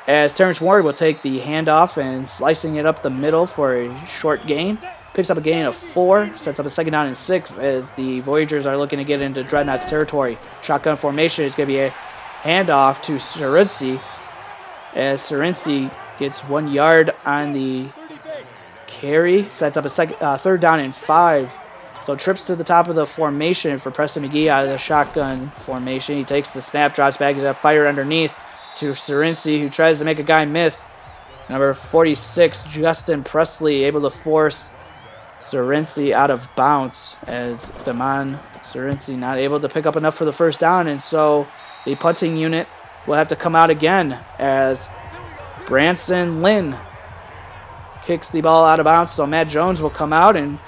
as Terrence Ward will take the handoff and slicing it up the middle for a short gain. Picks up a gain of 4, sets up a 2nd down and 6 as the Voyagers are looking to get into Dreadnoughts territory. Shotgun formation is going to be a handoff to Serency, as Serency gets 1 yard on the carry, sets up a 3rd down and 5. So trips to the top of the formation for Preston McGee out of the shotgun formation. He takes the snap, drops back, he's got fired underneath to Serency, who tries to make a guy miss. Number 46, Justin Presley, able to force Serency out of bounds, as Damon Serency not able to pick up enough for the first down, and so the punting unit will have to come out again as Branson Lynn kicks the ball out of bounds. So Matt Jones will come out and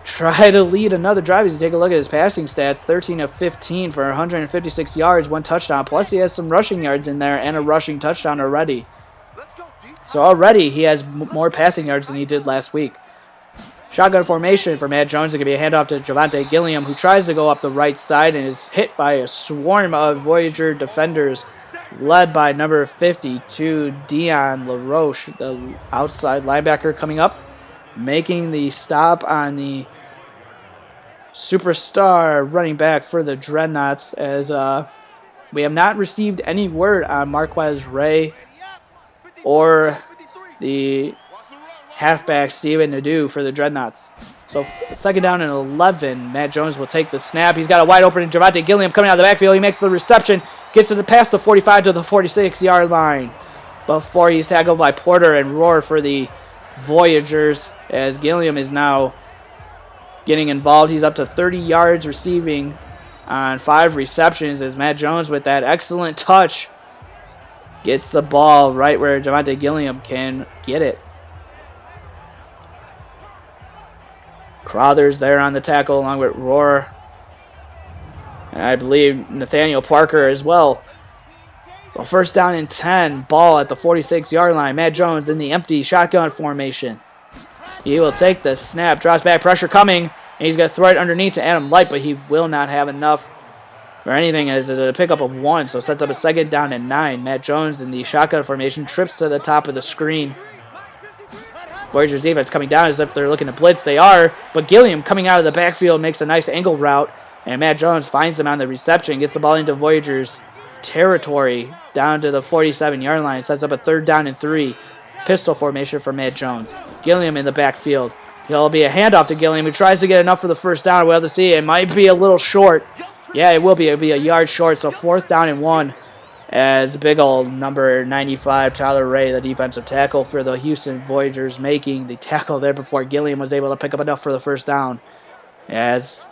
try to lead another drive. As you take a look at his passing stats, 13 of 15 for 156 yards, 1 touchdown, plus he has some rushing yards in there and a rushing touchdown already. So already he has more passing yards than he did last week. Shotgun formation for Matt Jones. It's going to be a handoff to Javante Gilliam, who tries to go up the right side and is hit by a swarm of Voyager defenders, led by number 52, Dion LaRoche, the outside linebacker coming up, making the stop on the superstar running back for the Dreadnoughts, as we have not received any word on Marquez Ray or the halfback Steven Nadeau for the Dreadnoughts. So 2nd down and 11. Matt Jones will take the snap. He's got a wide open Javante Gilliam coming out of the backfield. He makes the reception, gets it past the 45 to the 46-yard line before he's tackled by Porter and Roar for the Voyagers, as Gilliam is now getting involved. He's up to 30 yards receiving on 5 receptions, as Matt Jones, with that excellent touch, gets the ball right where Javante Gilliam can get it. Crothers there on the tackle along with Roar, and I believe Nathaniel Parker as well. So 1st down and 10, ball at the 46-yard line. Matt Jones in the empty shotgun formation. He will take the snap, drops back, pressure coming, and he's going to throw it underneath to Adam Light, but he will not have enough or anything, as a pickup of 1, so sets up a 2nd down and 9. Matt Jones in the shotgun formation trips to the top of the screen. Voyagers defense coming down as if they're looking to blitz. They are, but Gilliam coming out of the backfield makes a nice angle route, and Matt Jones finds him on the reception, gets the ball into Voyagers territory down to the 47-yard line, sets up a 3rd down and 3. Pistol formation for Matt Jones. Gilliam in the backfield. It'll be a handoff to Gilliam, who tries to get enough for the first down. We'll have to see. It might be a little short. Yeah, it will be. It'll be a yard short, so 4th down and 1. As big old number 95, Tyler Ray, the defensive tackle for the Houston Voyagers, making the tackle there before Gilliam was able to pick up enough for the first down. As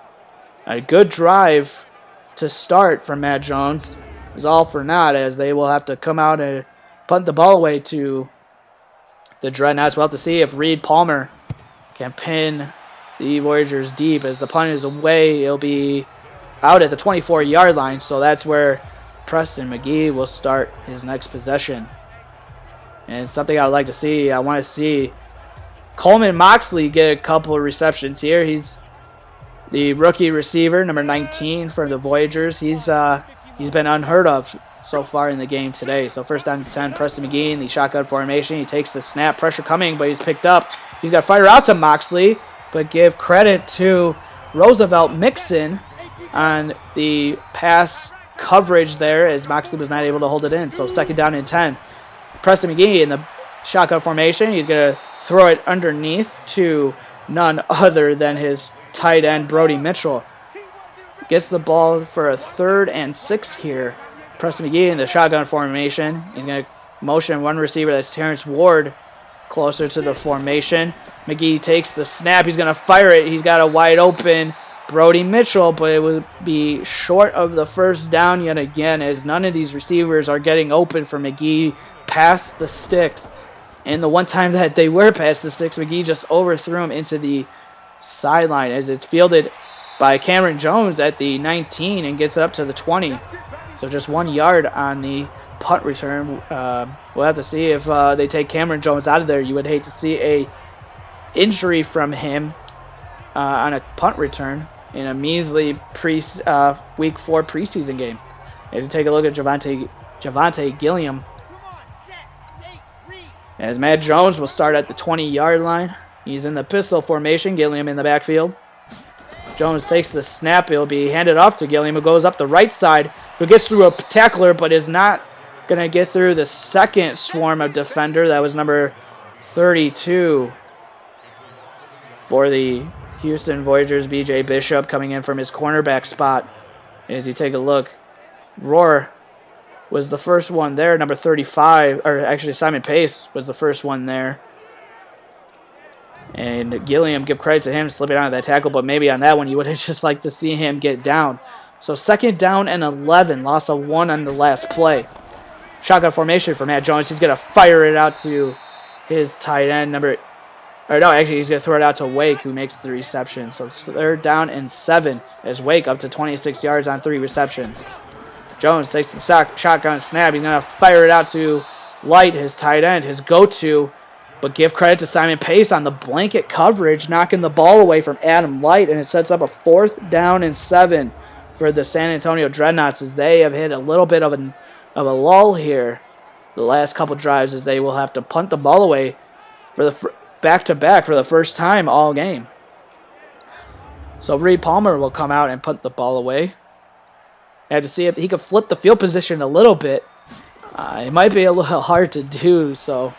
a good drive to start from Matt Jones is all for naught, as they will have to come out and punt the ball away to the Dreadnoughts. We'll have to see if Reed Palmer can pin the Voyagers deep. As the punt is away, it'll be out at the 24-yard line, so that's where Preston McGee will start his next possession. And something I'd like to see, I want to see Coleman Moxley get a couple of receptions here. He's the rookie receiver, number 19 for the Voyagers. He's been unheard of so far in the game today. So 1st down and 10, Preston McGee in the shotgun formation. He takes the snap, pressure coming, but he's picked up. He's got to fire out to Moxley, but give credit to Roosevelt Mixon on the pass coverage there, as Moxley was not able to hold it in. So 2nd down and 10. Preston McGee in the shotgun formation. He's going to throw it underneath to none other than his tight end, Brody Mitchell. Gets the ball for a 3rd and 6 here. Preston McGee in the shotgun formation. He's going to motion one receiver, that's Terrence Ward, closer to the formation. McGee takes the snap. He's going to fire it. He's got a wide open Brody Mitchell, but it would be short of the first down yet again, as none of these receivers are getting open for McGee past the sticks. And the one time that they were past the sticks, McGee just overthrew him into the sideline as it's fielded by Cameron Jones at the 19 and gets it up to the 20. So just 1 yard on the punt return. We'll have to see if they take Cameron Jones out of there. You would hate to see a injury from him on a punt return in a measly Week 4 preseason game. As you take a look at Javonte Gilliam, as Matt Jones will start at the 20-yard line. He's in the pistol formation. Gilliam in the backfield. Jones takes the snap. It'll be handed off to Gilliam, who goes up the right side, who gets through a tackler, but is not going to get through the second swarm of defender. That was number 32 for the Houston Voyagers, B.J. Bishop, coming in from his cornerback spot. As you take a look, Rohr was the first one there, number 35, or actually Simon Pace was the first one there. And Gilliam, give credit to him slipping out of that tackle, but maybe on that one you would have just liked to see him get down. So 2nd down and 11, loss of 1 on the last play. Shotgun formation for Matt Jones. He's going to fire it out to his tight end, he's going to throw it out to Wake, who makes the reception. So it's 3rd down and 7 as Wake up to 26 yards on 3 receptions. Jones takes the shotgun snap. He's going to fire it out to Light, his tight end, his go-to. But give credit to Simon Pace on the blanket coverage, knocking the ball away from Adam Light, and it sets up a 4th down and 7 for the San Antonio Dreadnoughts as they have hit a little bit of a lull here the last couple drives, as they will have to punt the ball away for the back-to-back for the first time all game. So Reed Palmer will come out and punt the ball away. I had to see if he could flip the field position a little bit. It might be a little hard to do, so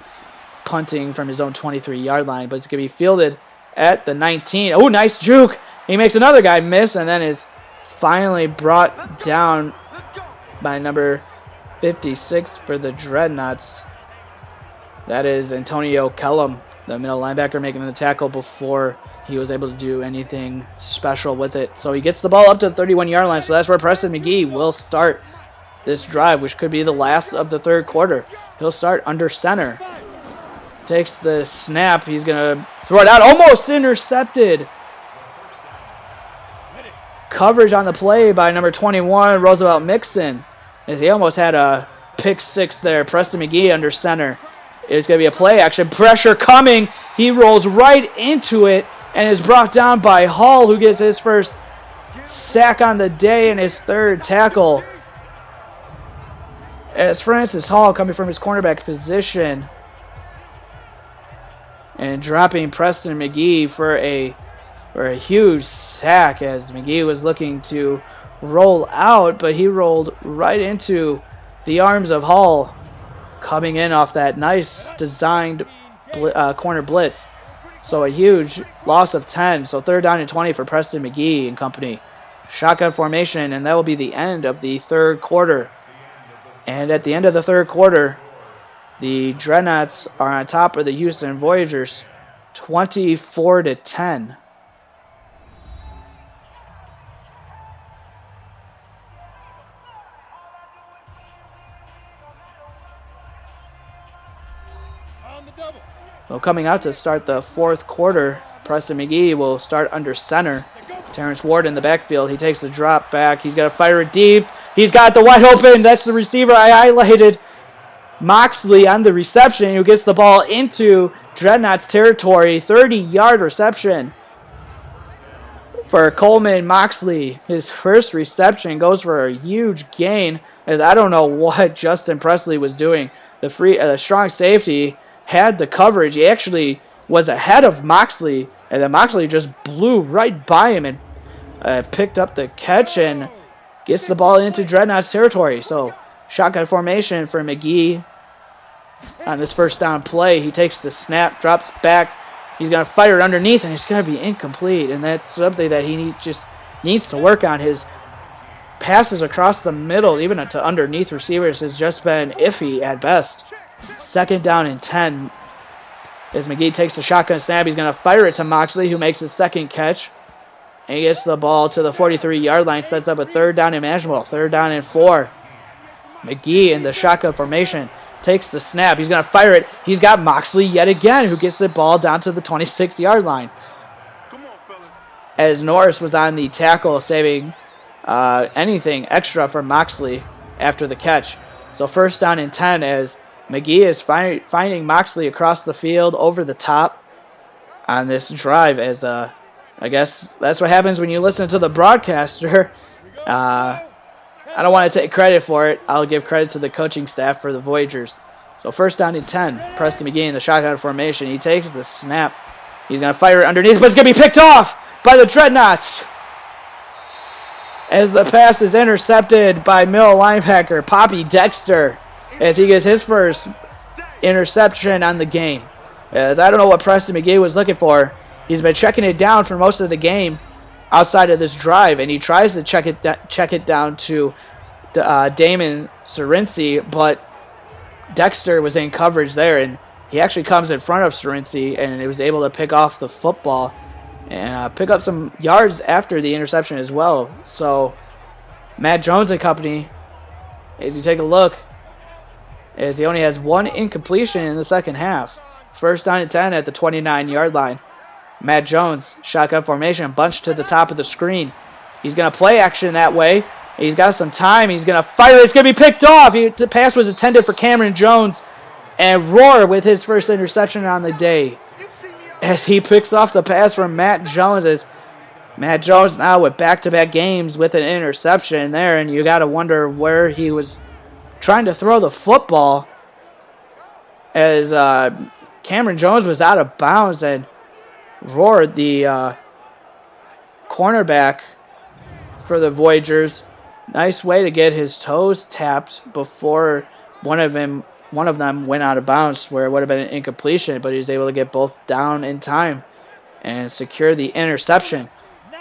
punting from his own 23-yard line, but it's going to be fielded at the 19. Oh, nice juke. He makes another guy miss and then is finally brought down by number 56 for the Dreadnoughts. That is Antonio Kellum, the middle linebacker, making the tackle before he was able to do anything special with it. So he gets the ball up to the 31-yard line, so that's where Preston McGee will start this drive, which could be the last of the 3rd quarter. He'll start under center. Takes the snap. He's going to throw it out. Almost intercepted. Coverage on the play by number 21, Roosevelt Mixon, as he almost had a pick 6 there. Preston McGee under center. It's going to be a play action. Pressure coming. He rolls right into it and is brought down by Hall, who gets his first sack on the day and his 3rd tackle. As Francis Hall, coming from his cornerback position, and dropping Preston McGee for a huge sack, as McGee was looking to roll out, but he rolled right into the arms of Hall, coming in off that nice designed corner blitz. So a huge loss of 10. So 3rd down and 20 for Preston McGee and company. Shotgun formation, and that will be the end of the 3rd quarter. And at the end of the 3rd quarter, the Dreadnoughts are on top of the Houston Voyagers, 24-10. Well, coming out to start the 4th quarter, Preston McGee will start under center. Terrence Ward in the backfield. He takes the drop back. He's got to fire it deep. He's got the wide open. That's the receiver I highlighted. Moxley on the reception, who gets the ball into Dreadnoughts territory. 30-yard reception for Coleman Moxley. His first reception goes for a huge gain, as I don't know what Justin Presley was doing. The strong safety had the coverage. He actually was ahead of Moxley, and then Moxley just blew right by him and picked up the catch and gets the ball into Dreadnoughts territory. So shotgun formation for McGee on this 1st down play. He takes the snap, drops back. He's going to fire it underneath, and it's going to be incomplete. And that's something that he just needs to work on. His passes across the middle, even to underneath receivers, has just been iffy at best. 2nd down and 10. As McGee takes the shotgun snap, he's going to fire it to Moxley, who makes his 2nd catch. And he gets the ball to the 43-yard line, sets up a 3rd down and manageable. 3rd down and 4. McGee in the shotgun formation takes the snap. He's going to fire it. He's got Moxley yet again, who gets the ball down to the 26-yard line. as Norris was on the tackle, saving anything extra for Moxley after the catch. So first down and 10 as McGee is finding Moxley across the field over the top on this drive. As I guess that's what happens when you listen to the broadcaster. I don't want to take credit for it. I'll give credit to the coaching staff for the Voyagers. So first down and 10. Preston McGee in the shotgun formation. He takes the snap. He's going to fire it underneath, but it's going to be picked off by the Dreadnoughts as the pass is intercepted by middle linebacker Poppy Dexter as he gets his first interception on the game. As I don't know what Preston McGee was looking for. He's been checking it down for most of the game outside of this drive, and he tries to check it down to Damon Serency, but Dexter was in coverage there, and he actually comes in front of Serency, and he was able to pick off the football and pick up some yards after the interception as well. So Matt Jones and company, as you take a look, as he only has one incompletion in the second half. First down and 10 at the 29-yard line. Matt Jones, shotgun formation, bunched to the top of the screen. He's going to play action that way. He's got some time. He's going to fire. It's going to be picked off. The pass was intended for Cameron Jones. And Roar with his first interception on the day as he picks off the pass from Matt Jones. As Matt Jones now with back-to-back games with an interception there, and you got to wonder where he was trying to throw the football as Cameron Jones was out of bounds, and Roar, the cornerback for the Voyagers, nice way to get his toes tapped before one of them went out of bounds where it would have been an incompletion, but he was able to get both down in time and secure the interception.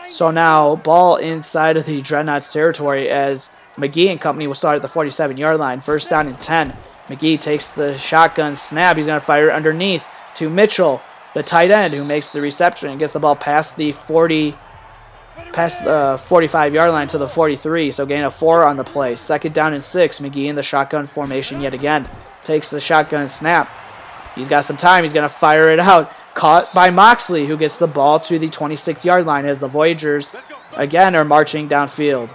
So now ball inside of the Dreadnoughts territory as McGee and company will start at the 47-yard line. First down and 10. McGee takes the shotgun snap. He's going to fire it underneath to Mitchell, the tight end, who makes the reception and gets the ball past the 45-yard line to the 43. So gain of 4 on the play. Second down and 6. McGee in the shotgun formation yet again. Takes the shotgun snap. He's got some time. He's going to fire it out. Caught by Moxley, who gets the ball to the 26-yard line as the Voyagers, again, are marching downfield.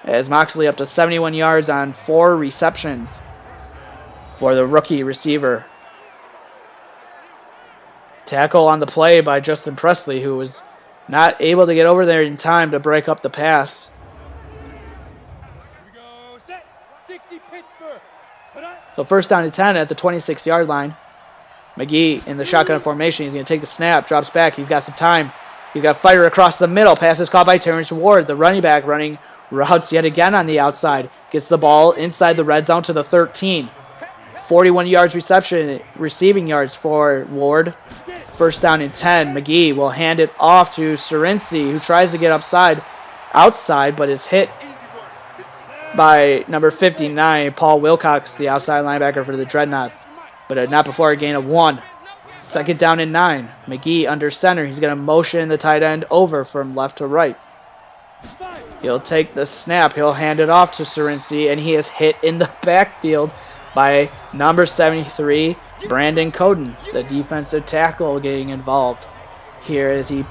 As Moxley up to 71 yards on 4 receptions for the rookie receiver. Tackle on the play by Justin Presley, who was not able to get over there in time to break up the pass. So first down and 10 at the 26-yard line. McGee in the shotgun formation. He's going to take the snap, drops back. He's got some time. He's got fire across the middle. Pass is caught by Terrence Ward, the running back, running routes yet again on the outside. Gets the ball inside the red zone to the 13. 41 yards receiving yards for Ward. First down and 10. McGee will hand it off to Serency, who tries to get outside, but is hit by number 59, Paul Wilcox, the outside linebacker for the Dreadnoughts, but not before a gain of 1. Second down and 9. McGee under center. He's going to motion the tight end over from left to right. He'll take the snap. He'll hand it off to Serency, and he is hit in the backfield by number 73, Brandon Coden, the defensive tackle, getting involved here as he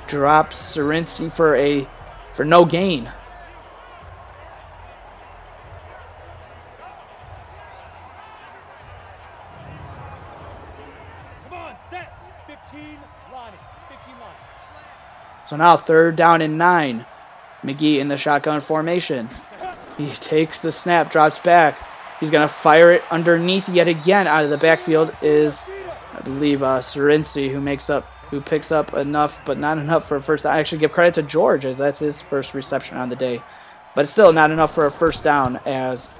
drops Serency for no gain. So now third down and 9. McGee in the shotgun formation. He takes the snap, drops back. He's going to fire it underneath yet again. Out of the backfield is, I believe, Serency, who picks up enough, but not enough for a first down. I actually give credit to George, as that's his first reception on the day. But it's still not enough for a first down, as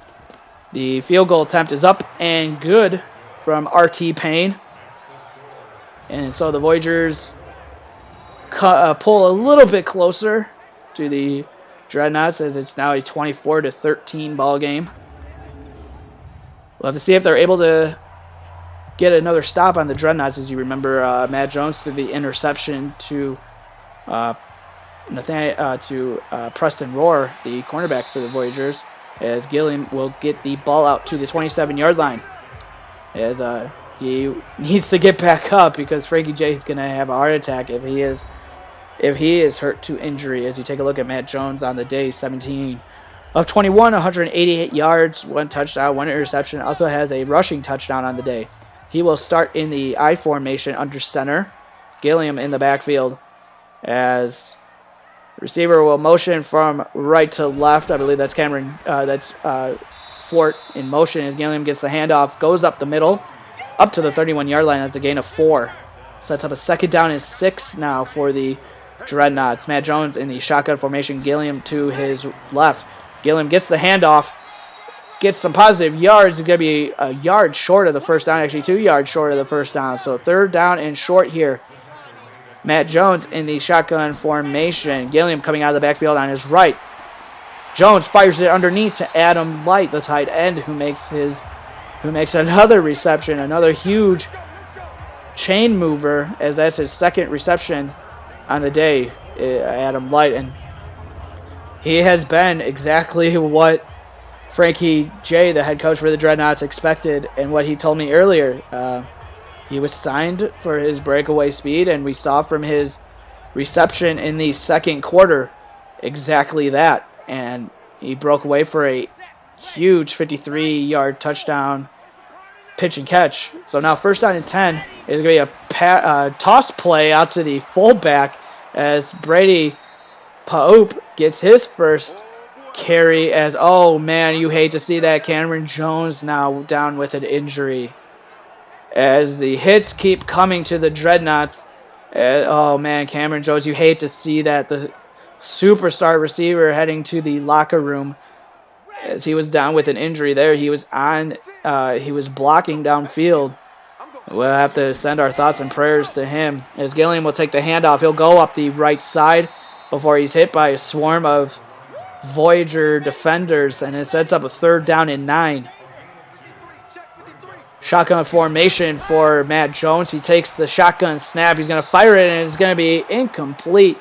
the field goal attempt is up and good from R.T. Payne. And so the Voyagers pull a little bit closer to the Dreadnoughts, as it's now a 24-13 ball game. We'll have to see if they're able to get another stop on the Dreadnoughts. As you remember, Matt Jones threw the interception to Preston Roar, the cornerback for the Voyagers, as Gilliam will get the ball out to the 27-yard line. As he needs to get back up, because Frankie J is going to have a heart attack if if he is hurt to injury. As you take a look at Matt Jones on the day, 17 of 21, 188 yards, 1 touchdown, 1 interception. Also has a rushing touchdown on the day. He will start in the I formation under center. Gilliam in the backfield as receiver will motion from right to left. I believe that's Cameron. That's Fort in motion as Gilliam gets the handoff, goes up the middle, up to the 31-yard line. That's a gain of 4. Sets up a 2nd down and 6 now for the Dreadnoughts. Matt Jones in the shotgun formation. Gilliam to his left. Gilliam gets the handoff, gets some positive yards. It's going to be a yard short of the first down, actually 2 yards short of the first down. So 3rd down and short here. Matt Jones in the shotgun formation. Gilliam coming out of the backfield on his right. Jones fires it underneath to Adam Light, the tight end, who makes another reception, another huge chain mover, as that's his 2nd reception on the day, Adam Light. And he has been exactly what Frankie J, the head coach for the Dreadnoughts, expected, and what he told me earlier. He was signed for his breakaway speed, and we saw from his reception in the 2nd quarter exactly that. And he broke away for a huge 53-yard touchdown pitch and catch. So now 1st down and 10 is going to be a toss play out to the fullback as Brady Paup gets his first carry as, oh man, you hate to see that, Cameron Jones now down with an injury. As the hits keep coming to the Dreadnoughts. Oh man, Cameron Jones, you hate to see that. The superstar receiver heading to the locker room as he was down with an injury there. He was blocking downfield. We'll have to send our thoughts and prayers to him. As Gilliam will take the handoff, he'll go up the right side before he's hit by a swarm of Voyager defenders, and it sets up a 3rd down and 9. Shotgun formation for Matt Jones. He takes the shotgun snap. He's going to fire it, and it's going to be incomplete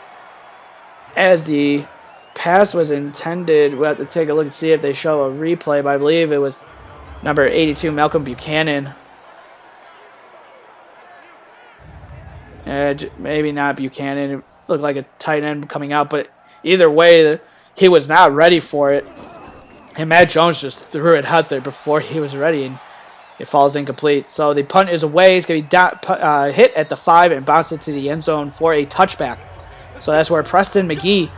as the pass was intended. We'll have to take a look and see if they show a replay, but I believe it was number 82, Malcolm Buchanan. Maybe not Buchanan. It looked like a tight end coming out, but either way, he was not ready for it. And Matt Jones just threw it out there before he was ready, and it falls incomplete. So the punt is away. It's going to be hit at the 5 and bounce it to the end zone for a touchback. So that's where Preston McGee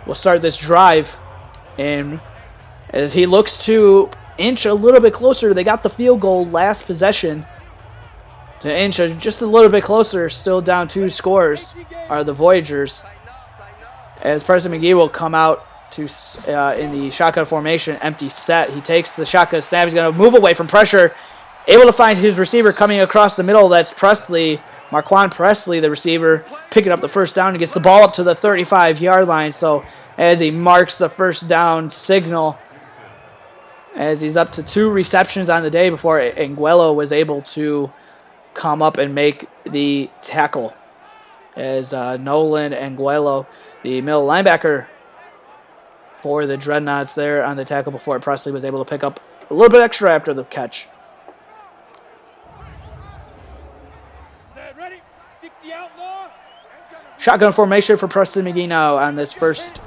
will start this drive. And as he looks to inch a little bit closer, they got the field goal last possession. To inch just a little bit closer, still down 2 scores, are the Voyagers. As Preston McGee will come out to in the shotgun formation, empty set. He takes the shotgun snap. He's going to move away from pressure. Able to find his receiver coming across the middle. That's Presley, Marquand Presley, the receiver, picking up the 1st down and gets the ball up to the 35-yard line. So as he marks the 1st down signal, as he's up to 2 receptions on the day before Anguello was able to come up and make the tackle. As Nolan Anguello, the middle linebacker for the Dreadnoughts there on the tackle before Presley was able to pick up a little bit extra after the catch. Shotgun formation for Preston McGee now on this 1st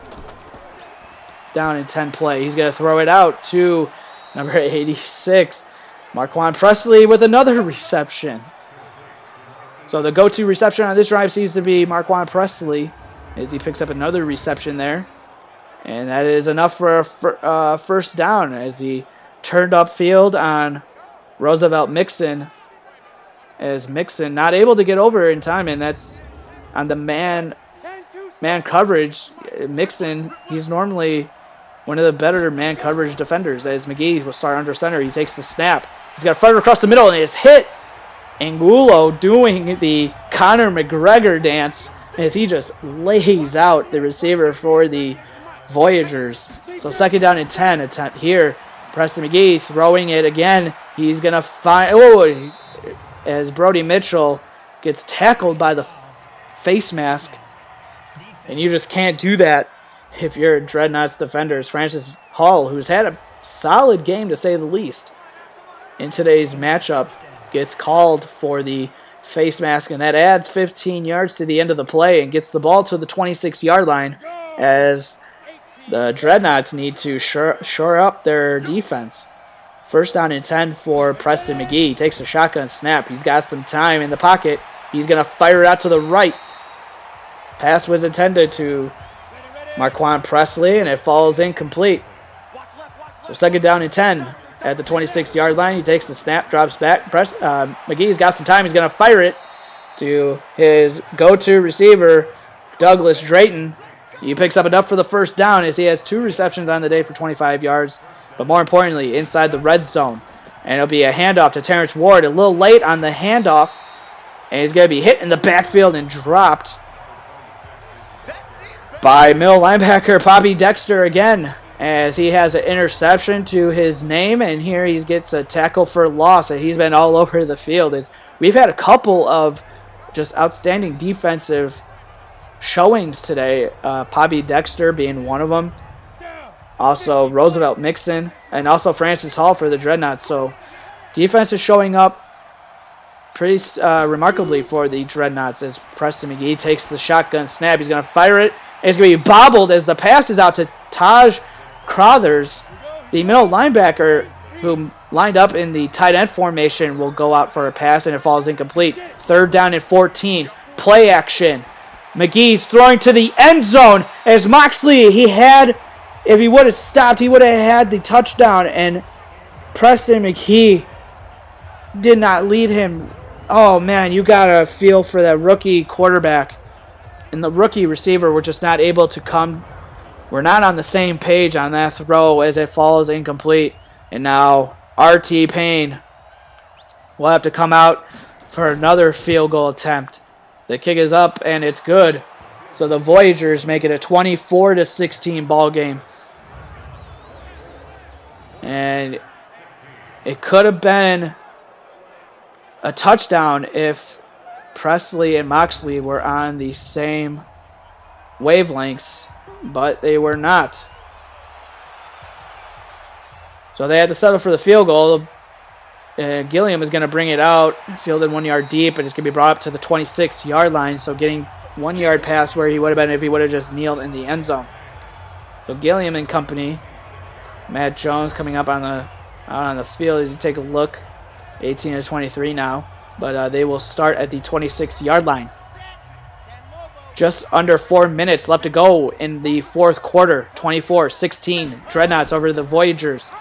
down and 10 play. He's going to throw it out to number 86, Marquand Presley, with another reception. So the go-to reception on this drive seems to be Marquand Presley as he picks up another reception there. And that is enough for a 1st down as he turned upfield on Roosevelt Mixon. As Mixon not able to get over in time, and that's on the man coverage. Mixon, he's normally one of the better man coverage defenders. As McGee will start under center, he takes the snap. He's got a fire across the middle, and it's hit. Angulo doing the Conor McGregor dance as he just lays out the receiver for the Voyagers. So 2nd down and 10 attempt here. Preston McGee throwing it again. He's going to find... as Brody Mitchell gets tackled by the face mask. And you just can't do that if you're a Dreadnoughts defender. Francis Hall, who's had a solid game to say the least in today's matchup, gets called for the face mask, and that adds 15 yards to the end of the play and gets the ball to the 26-yard line as the Dreadnoughts need to shore up their defense. First down and 10 for Preston McGee. He takes a shotgun snap. He's got some time in the pocket. He's going to fire it out to the right. Pass was intended to Marquand Presley, and it falls incomplete. So second down and 10 at the 26-yard line. He takes the snap, drops back. McGee's got some time. He's going to fire it to his go-to receiver, Douglas Drayton. He picks up enough for the first down as he has 2 receptions on the day for 25 yards. But more importantly, inside the red zone. And it'll be a handoff to Terrence Ward. A little late on the handoff. And he's going to be hit in the backfield and dropped by middle linebacker Bobby Dexter again, as he has an interception to his name, and here he gets a tackle for loss, and he's been all over the field. We've had a couple of just outstanding defensive showings today, Bobby Dexter being one of them, also Roosevelt Mixon, and also Francis Hall for the Dreadnoughts. So defense is showing up pretty remarkably for the Dreadnoughts as Preston McGee takes the shotgun snap. He's going to fire it. It's going to be bobbled as the pass is out to Taj Crothers. The middle linebacker who lined up in the tight end formation will go out for a pass, and it falls incomplete. Third down and 14. Play action. McGee's throwing to the end zone as Moxley, if he would have stopped, he would have had the touchdown, and Preston McGee did not lead him. Oh, man, you got to feel for that rookie quarterback. And the rookie receiver were just not able to come. We're not on the same page on that throw as it falls incomplete. And now R.T. Payne will have to come out for another field goal attempt. The kick is up, and it's good. So the Voyagers make it a 24-16 ball game. And it could have been a touchdown if Presley and Moxley were on the same wavelengths, but they were not. So they had to settle for the field goal. Gilliam is going to bring it out, fielded 1 yard deep, and it's going to be brought up to the 26-yard line, so getting 1 yard past where he would have been if he would have just kneeled in the end zone. So Gilliam and company. Matt Jones coming up out on the field as you take a look. 18-23 now. But they will start at the 26-yard line. Just under 4 minutes left to go in the fourth quarter. 24-16. Dreadnoughts over the Voyagers.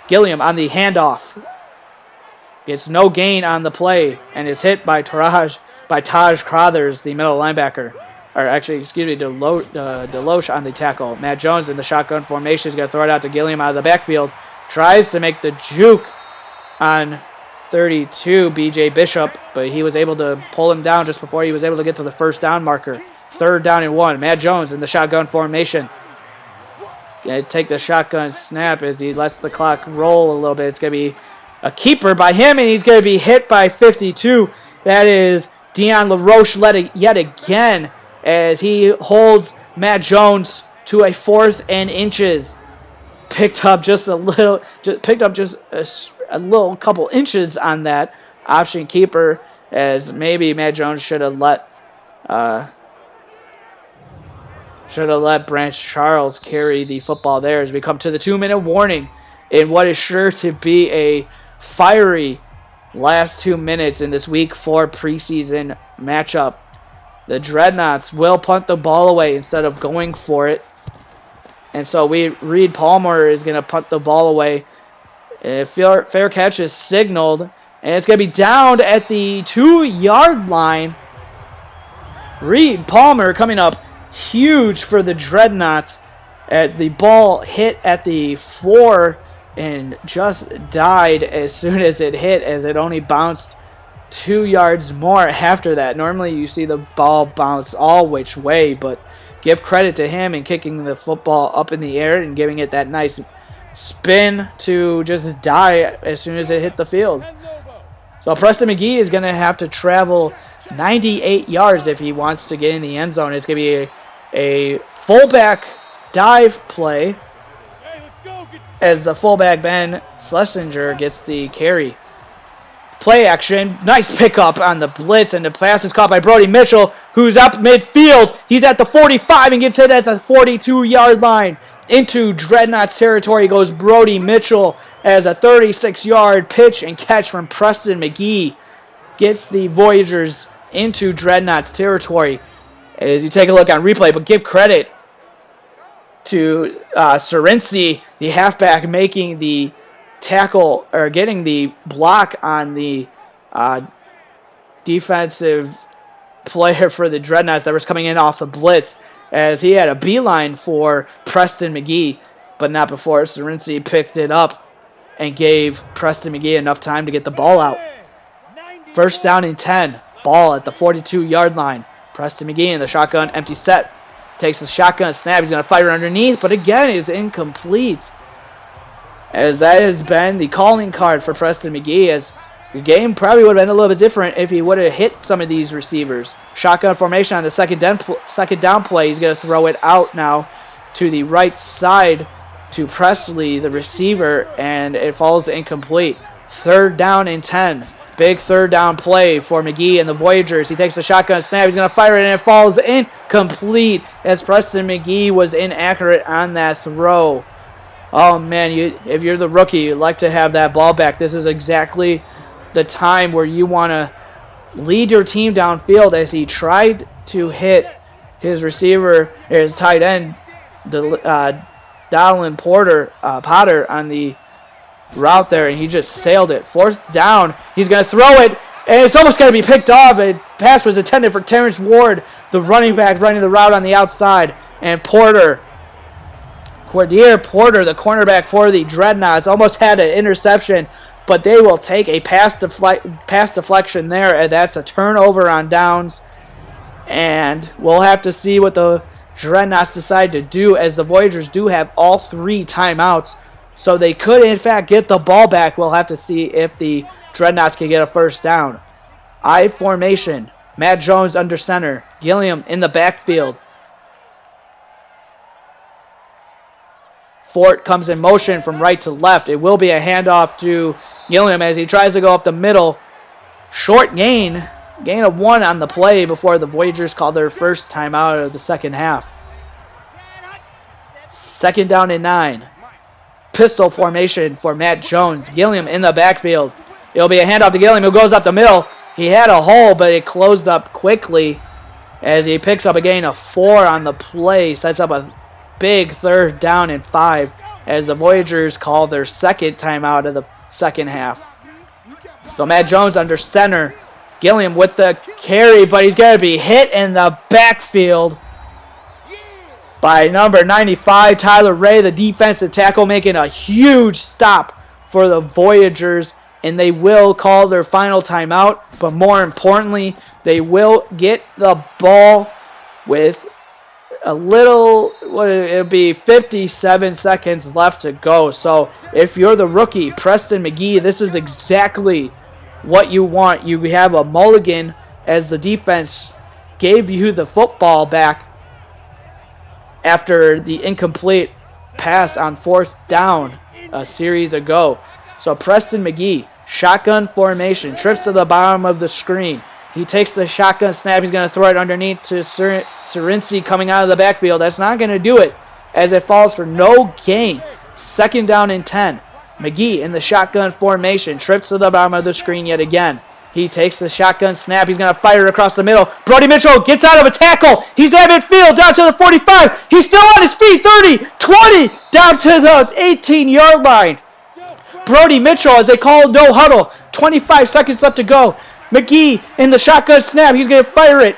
Gilliam on the handoff. Gets no gain on the play and is hit by Taj Crothers, the middle linebacker. Or actually, Deloche on the tackle. Matt Jones in the shotgun formation is going to throw it out to Gilliam out of the backfield. Tries to make the juke on 32, B.J. Bishop, but he was able to pull him down just before he was able to get to the first down marker. Third down and 1. Matt Jones in the shotgun formation. Going to take the shotgun snap as he lets the clock roll a little bit. It's going to be a keeper by him, and he's going to be hit by 52. That is Dion LaRoche yet again as he holds Matt Jones to a 4th and inches. Picked up just a little couple inches on that option keeper, as maybe Matt Jones should have let Branch Charles carry the football there as we come to the 2-minute warning in what is sure to be a fiery last 2 minutes in this week 4 preseason matchup. The Dreadnoughts will punt the ball away instead of going for it. And so Reed Palmer is going to punt the ball away. Fair catch is signaled. And it's going to be downed at the 2-yard line. Reed Palmer coming up huge for the Dreadnoughts as the ball hit at the floor and just died as soon as it hit, as it only bounced 2 yards more after that. Normally you see the ball bounce all which way, but give credit to him in kicking the football up in the air and giving it that nice spin to just die as soon as it hit the field. So Preston McGee is going to have to travel 98 yards if he wants to get in the end zone. It's going to be a fullback dive play as the fullback Ben Schlesinger gets the carry. Play action. Nice pickup on the blitz, and the pass is caught by Brody Mitchell, who's up midfield. He's at the 45 and gets hit at the 42-yard line. Into Dreadnoughts territory goes Brody Mitchell as a 36-yard pitch and catch from Preston McGee gets the Voyagers into Dreadnoughts territory. As you take a look on replay, but give credit to Serency, the halfback, making the tackle or getting the block on the defensive player for the Dreadnoughts that was coming in off the blitz, as he had a beeline for Preston McGee, but not before Serency picked it up and gave Preston McGee enough time to get the ball out. First down and 10. Ball at the 42-yard line. Preston McGee in the shotgun, empty set. Takes the shotgun snap. He's going to fire underneath, but again, it's incomplete. As that has been the calling card for Preston McGee, as the game probably would have been a little bit different if he would have hit some of these receivers. Shotgun formation on the second down play. He's going to throw it out now to the right side to Presley, the receiver, and it falls incomplete. Third down and 10. Big third down play for McGee and the Voyagers. He takes the shotgun snap. He's going to fire it, and it falls incomplete as Preston McGee was inaccurate on that throw. Oh, man, if you're the rookie, you'd like to have that ball back. This is exactly the time where you want to lead your team downfield, as he tried to hit his receiver, his tight end, Dallin Potter on the route there, and he just sailed it. Fourth down, he's going to throw it, and it's almost going to be picked off. A pass was intended for Terrence Ward, the running back running the route on the outside, and Cordier Porter, the cornerback for the Dreadnoughts, almost had an interception, but they will take a pass deflection there, and that's a turnover on downs. And we'll have to see what the Dreadnoughts decide to do, as the Voyagers do have all 3 timeouts, so they could in fact get the ball back. We'll have to see if the Dreadnoughts can get a first down. I formation. Matt Jones under center. Gilliam in the backfield. Fort comes in motion from right to left. It will be a handoff to Gilliam as he tries to go up the middle. Short gain of 1 on the play before the Voyagers call their first timeout of the second half. Second down and 9. Pistol formation for Matt Jones. Gilliam in the backfield. It'll be a handoff to Gilliam, who goes up the middle. He had a hole, but it closed up quickly as he picks up a gain of 4 on the play. Sets up a big third down and 5 as the Voyagers call their second timeout of the second half. So Matt Jones under center. Gilliam with the carry, but he's going to be hit in the backfield by number 95, Tyler Ray, the defensive tackle, making a huge stop for the Voyagers, and they will call their final timeout, but more importantly, they will get the ball with a little, it'll be 57 seconds left to go. So if you're the rookie, Preston McGee, this is exactly what you want. You have a mulligan as the defense gave you the football back after the incomplete pass on fourth down a series ago. So Preston McGee, shotgun formation, trips to the bottom of the screen. He takes the shotgun snap. He's going to throw it underneath to Serency coming out of the backfield. That's not going to do it as it falls for no gain. Second down and 10. McGee in the shotgun formation, trips to the bottom of the screen yet again. He takes the shotgun snap. He's going to fire it across the middle. Brody Mitchell gets out of a tackle. He's at midfield, down to the 45. He's still on his feet. 30, 20, down to the 18-yard line. Brody Mitchell, as they call no huddle. 25 seconds left to go. McGee in the shotgun snap. He's going to fire it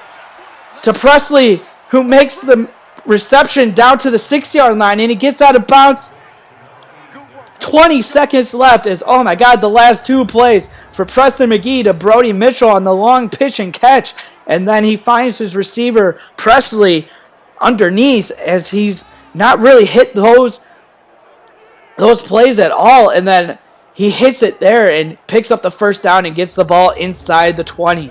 to Presley, who makes the reception down to the 6-yard line, and he gets out of bounds. 20 seconds left as, oh my God, the last 2 plays for Preston McGee to Brody Mitchell on the long pitch and catch. And then he finds his receiver, Presley, underneath as he's not really hit those plays at all. And then he hits it there and picks up the first down and gets the ball inside the 20.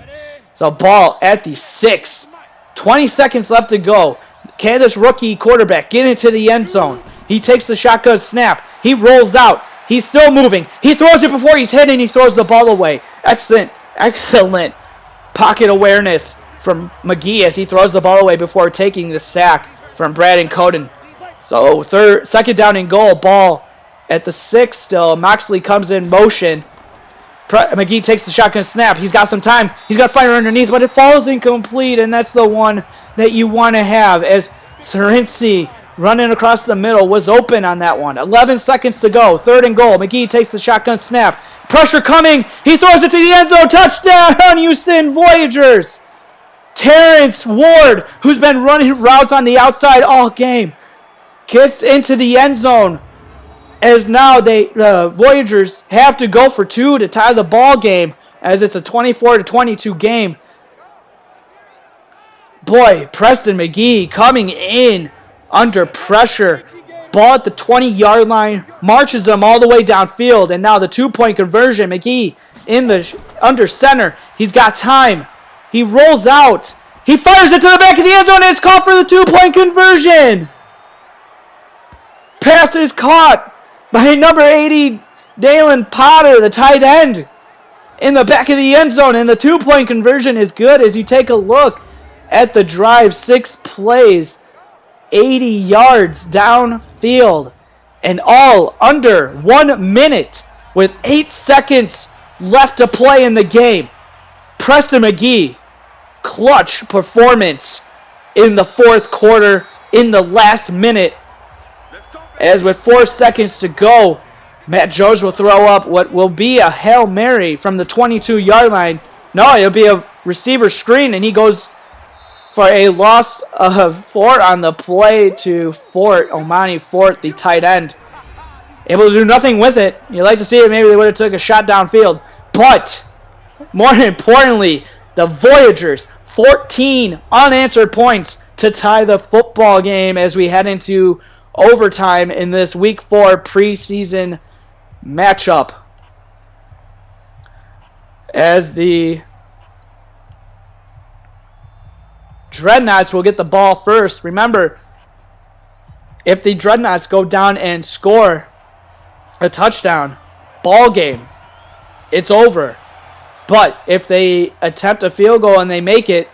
So ball at the 6. 20 seconds left to go. Can this rookie quarterback get into the end zone? He takes the shotgun snap. He rolls out. He's still moving. He throws it before he's hit, and he throws the ball away. Excellent pocket awareness from McGee as he throws the ball away before taking the sack from Brad and Coden. So second down and goal, ball at the 6 still. Moxley comes in motion. McGee takes the shotgun snap. He's got some time. He's got fire underneath, but it falls incomplete, and that's the one that you want to have as Cerency running across the middle was open on that one. 11 seconds to go. Third and goal. McGee takes the shotgun snap. Pressure coming. He throws it to the end zone. Touchdown, Houston Voyagers. Terrence Ward, who's been running routes on the outside all game, gets into the end zone. As now the Voyagers have to go for 2 to tie the ball game, as it's a 24-22 game. Boy, Preston McGee coming in under pressure. Ball at the 20-yard line, marches them all the way downfield, and now the 2-point conversion. McGee in the under center. He's got time. He rolls out. He fires it to the back of the end zone, and it's caught for the 2-point conversion. Pass is caught by number 80, Dalen Potter, the tight end, in the back of the end zone. And the 2-point conversion is good as you take a look at the drive. 6 plays, 80 yards downfield, and all under 1 minute with 8 seconds left to play in the game. Preston McGee, clutch performance in the fourth quarter in the last minute. As with 4 seconds to go, Matt Jones will throw up what will be a Hail Mary from the 22-yard line. No, it'll be a receiver screen, and he goes for a loss of 4 on the play to Omani Fort, the tight end. Able to do nothing with it. You'd like to see it. Maybe they would have took a shot downfield. But, more importantly, the Voyagers, 14 unanswered points to tie the football game as we head into overtime in this Week 4 preseason matchup. As the Dreadnoughts will get the ball first. Remember, if the Dreadnoughts go down and score a touchdown, ball game, it's over. But if they attempt a field goal and they make it,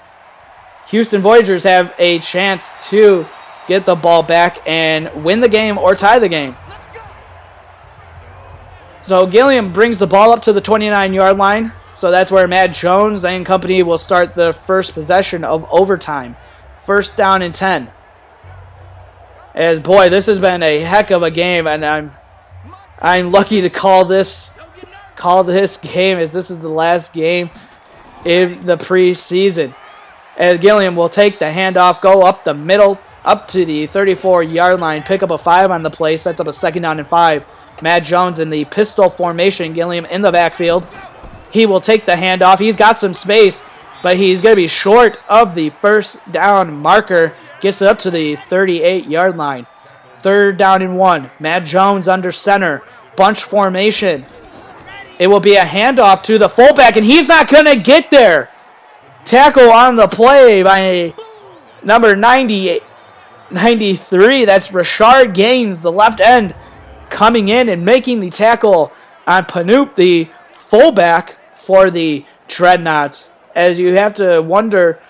Houston Voyagers have a chance to get the ball back and win the game or tie the game. So Gilliam brings the ball up to the 29-yard line. So that's where Matt Jones and company will start the first possession of overtime. First down and 10. As boy, this has been a heck of a game, and I'm lucky to call this game as this is the last game in the preseason. As Gilliam will take the handoff, go up the middle, up to the 34-yard line, pick up a 5 on the play, sets up a 2nd down and 5. Matt Jones in the pistol formation, Gilliam in the backfield. He will take the handoff. He's got some space, but he's going to be short of the first down marker. Gets it up to the 38-yard line. 3rd down and 1. Matt Jones under center. Bunch formation. It will be a handoff to the fullback, and he's not going to get there. Tackle on the play by number 93. That's Rashard Gaines, the left end, coming in and making the tackle on Panoop, the fullback for the Dreadnoughts. As you have to wonder,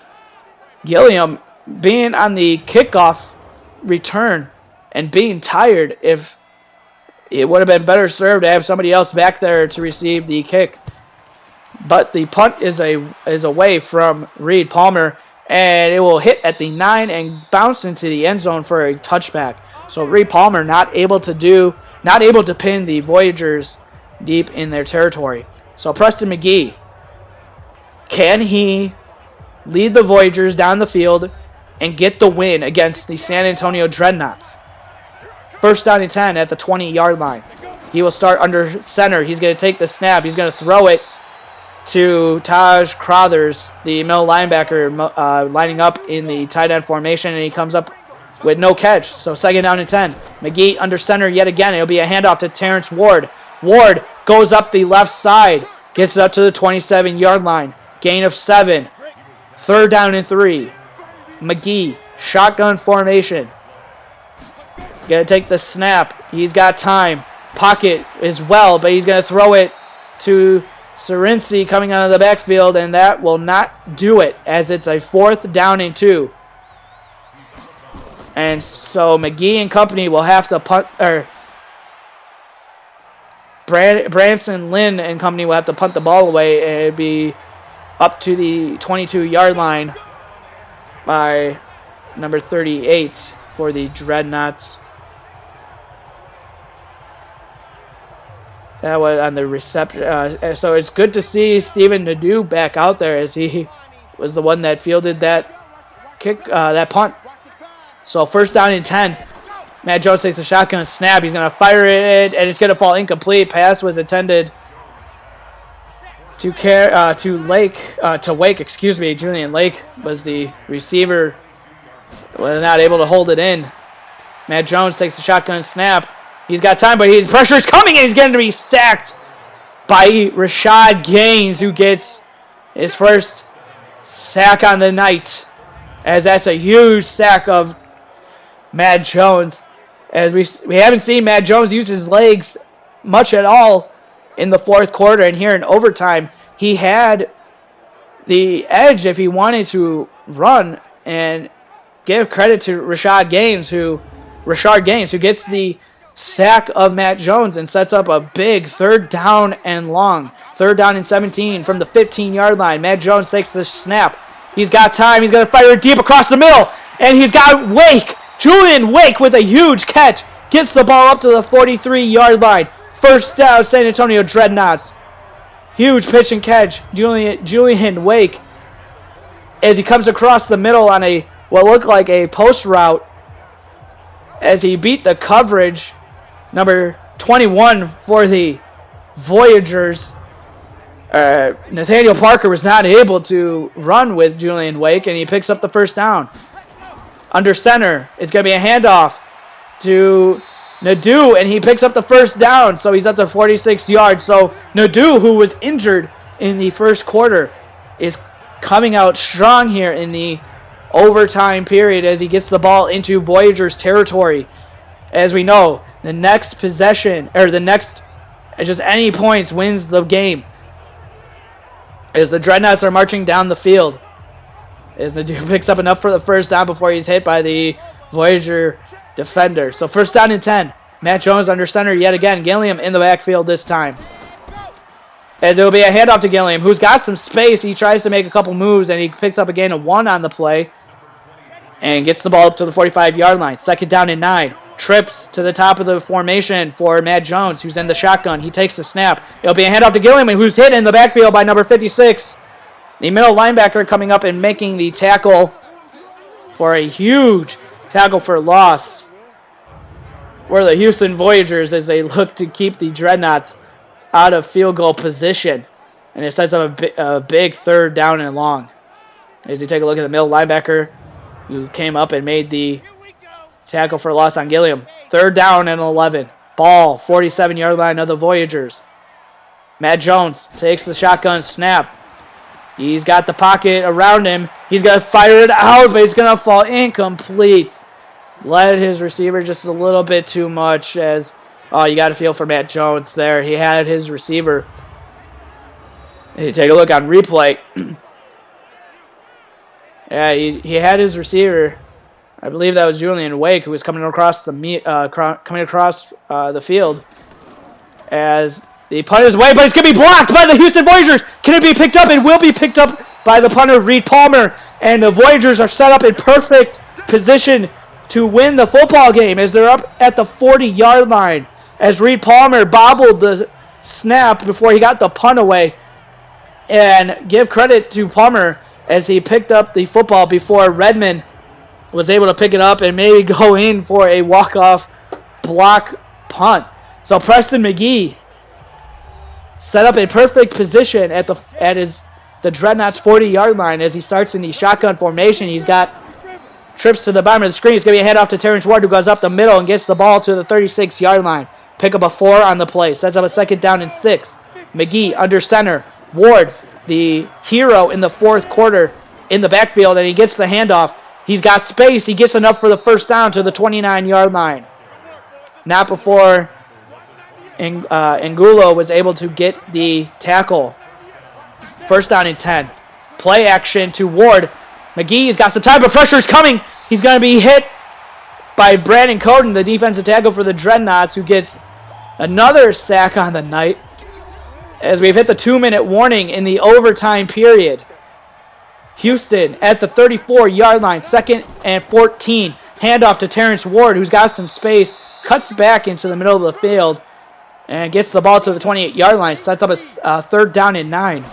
Gilliam being on the kickoff return and being tired, if it would have been better served to have somebody else back there to receive the kick. But the punt is away from Reed Palmer, and it will hit at the 9 and bounce into the end zone for a touchback. So Reed Palmer not able to pin the Voyagers deep in their territory. So Preston McGee, can he lead the Voyagers down the field and get the win against the San Antonio Dreadnoughts? First down and 10 at the 20-yard line. He will start under center. He's going to take the snap. He's going to throw it to Taj Crothers, the middle linebacker, lining up in the tight end formation, and he comes up with no catch. So 2nd down and 10. McGee under center yet again. It'll be a handoff to Terrence Ward. Ward goes up the left side, gets it up to the 27-yard line. Gain of 7. 3rd down and 3. McGee, shotgun formation. Gonna take the snap. He's got time. pocket as well, but he's going to throw it to Serency coming out of the backfield, and that will not do it as it's a 4th down and 2. And so McGee and company will have to punt, or Branson, Lynn and company will have to punt the ball away, and it'd be up to the 22-yard line by number 38 for the Dreadnoughts. That was on the reception. So it's good to see Stephen Nadeau back out there, as he was the one that fielded that kick, that punt. So 1st down and 10. Matt Jones takes the shotgun snap. He's going to fire it, and it's going to fall incomplete. Pass was intended to Wake. Excuse me. Julian Lake was the receiver. Was not able to hold it in. Matt Jones takes the shotgun snap. He's got time, but his pressure is coming, and he's going to be sacked by Rashad Gaines, who gets his first sack on the night, as that's a huge sack of Matt Jones. As we haven't seen Matt Jones use his legs much at all in the 4th quarter, and here in overtime, he had the edge if he wanted to run, and give credit to Rashad Gaines, who gets the sack of Matt Jones and sets up a big 3rd down and long. 3rd down and 17 from the 15-yard line. Matt Jones takes the snap. He's got time. He's going to fire it deep across the middle, and he's got Wake. Julian Wake with a huge catch. Gets the ball up to the 43-yard line. 1st down, San Antonio Dreadnoughts. Huge pitch and catch. Julian Wake, as he comes across the middle on what looked like a post route, as he beat the coverage. Number 21 for the Voyagers. Nathaniel Parker was not able to run with Julian Wake, and he picks up the 1st down. Under center, it's going to be a handoff to Nadeau, and he picks up the 1st down, so he's up to 46 yards. So Nadeau, who was injured in the 1st quarter, is coming out strong here in the overtime period as he gets the ball into Voyagers territory. As we know, the next possession, or the next, just any points wins the game. As the Dreadnoughts are marching down the field. As Nadeau picks up enough for the 1st down before he's hit by the Voyager defender. So 1st down and 10. Matt Jones under center yet again. Gilliam in the backfield this time. As it will be a handoff to Gilliam, who's got some space. He tries to make a couple moves, and he picks up a gain of 1 on the play. And gets the ball up to the 45-yard line. 2nd down and 9. Trips to the top of the formation for Matt Jones, who's in the shotgun. He takes the snap. It'll be a handoff to Gilliam, who's hit in the backfield by number 56. The middle linebacker coming up and making the tackle for a huge tackle for loss for the Houston Voyagers as they look to keep the Dreadnoughts out of field goal position. And it sets up a big 3rd down and long. As you take a look at the middle linebacker, who came up and made the tackle for loss on Gilliam. 3rd down and 11. Ball, 47-yard line of the Voyagers. Matt Jones takes the shotgun snap. He's got the pocket around him. He's going to fire it out, but it's going to fall incomplete. Led his receiver just a little bit too much as, you got to feel for Matt Jones there. He had his receiver. You take a look on replay. Yeah, he had his receiver. I believe that was Julian Wake, who was coming across the field as the punt is away, but it's going to be blocked by the Houston Voyagers. Can it be picked up? It will be picked up by the punter, Reed Palmer, and the Voyagers are set up in perfect position to win the football game as they're up at the 40-yard line as Reed Palmer bobbled the snap before he got the punt away. And give credit to Palmer as he picked up the football before Redmond was able to pick it up and maybe go in for a walk-off block punt. So Preston McGee set up a perfect position at the Dreadnoughts 40-yard line as he starts in the shotgun formation. He's got trips to the bottom of the screen. It's going to be a handoff to Terrence Ward, who goes up the middle and gets the ball to the 36-yard line. Pick up a 4 on the play. Sets up a 2nd down and 6. McGee under center. Ward, the hero in the 4th quarter, in the backfield, and he gets the handoff. He's got space. He gets enough for the 1st down to the 29-yard line. Not before Angulo was able to get the tackle. First down and 10. Play action to Ward. McGee's got some time, but pressure's coming. He's going to be hit by Brandon Coden, the defensive tackle for the Dreadnoughts, who gets another sack on the night as we've hit the 2-minute warning in the overtime period. Houston at the 34-yard line, 2nd and 14. Handoff to Terrence Ward, who's got some space, cuts back into the middle of the field, and gets the ball to the 28-yard line, sets up a 3rd down and 9.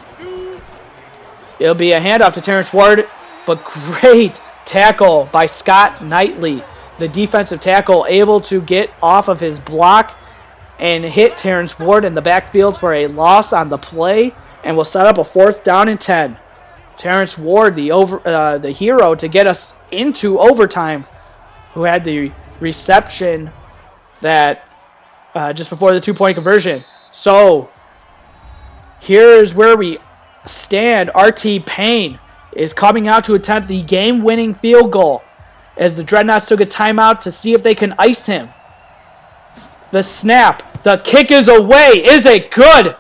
It'll be a handoff to Terrence Ward, but great tackle by Scott Knightley, the defensive tackle, able to get off of his block and hit Terrence Ward in the backfield for a loss on the play, and will set up a 4th down and 10. Terrence Ward, the hero to get us into overtime, who had the reception that just before the 2-point conversion. So here's where we stand. RT Payne is coming out to attempt the game-winning field goal as the Dreadnoughts took a timeout to see if they can ice him. The snap. The kick is away. Is it good?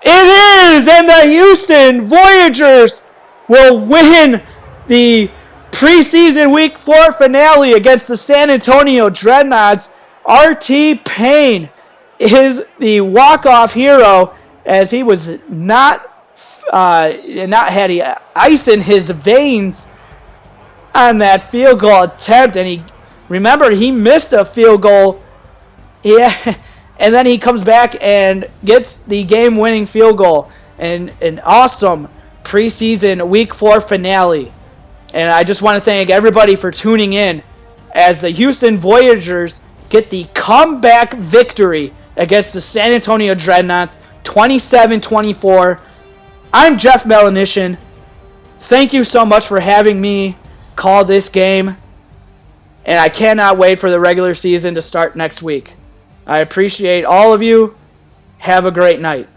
It is! And the Houston Voyagers will win the preseason Week 4 finale against the San Antonio Dreadnoughts. RT Payne is the walk-off hero as he was not had ice in his veins on that field goal attempt, and he missed a field goal. Yeah, and then he comes back and gets the game-winning field goal and an awesome preseason Week 4 finale. And I just want to thank everybody for tuning in as the Houston Voyagers get the comeback victory against the San Antonio Dreadnoughts, 27-24. I'm Jeff Melanishin. Thank you so much for having me call this game, and I cannot wait for the regular season to start next week. I appreciate all of you. Have a great night.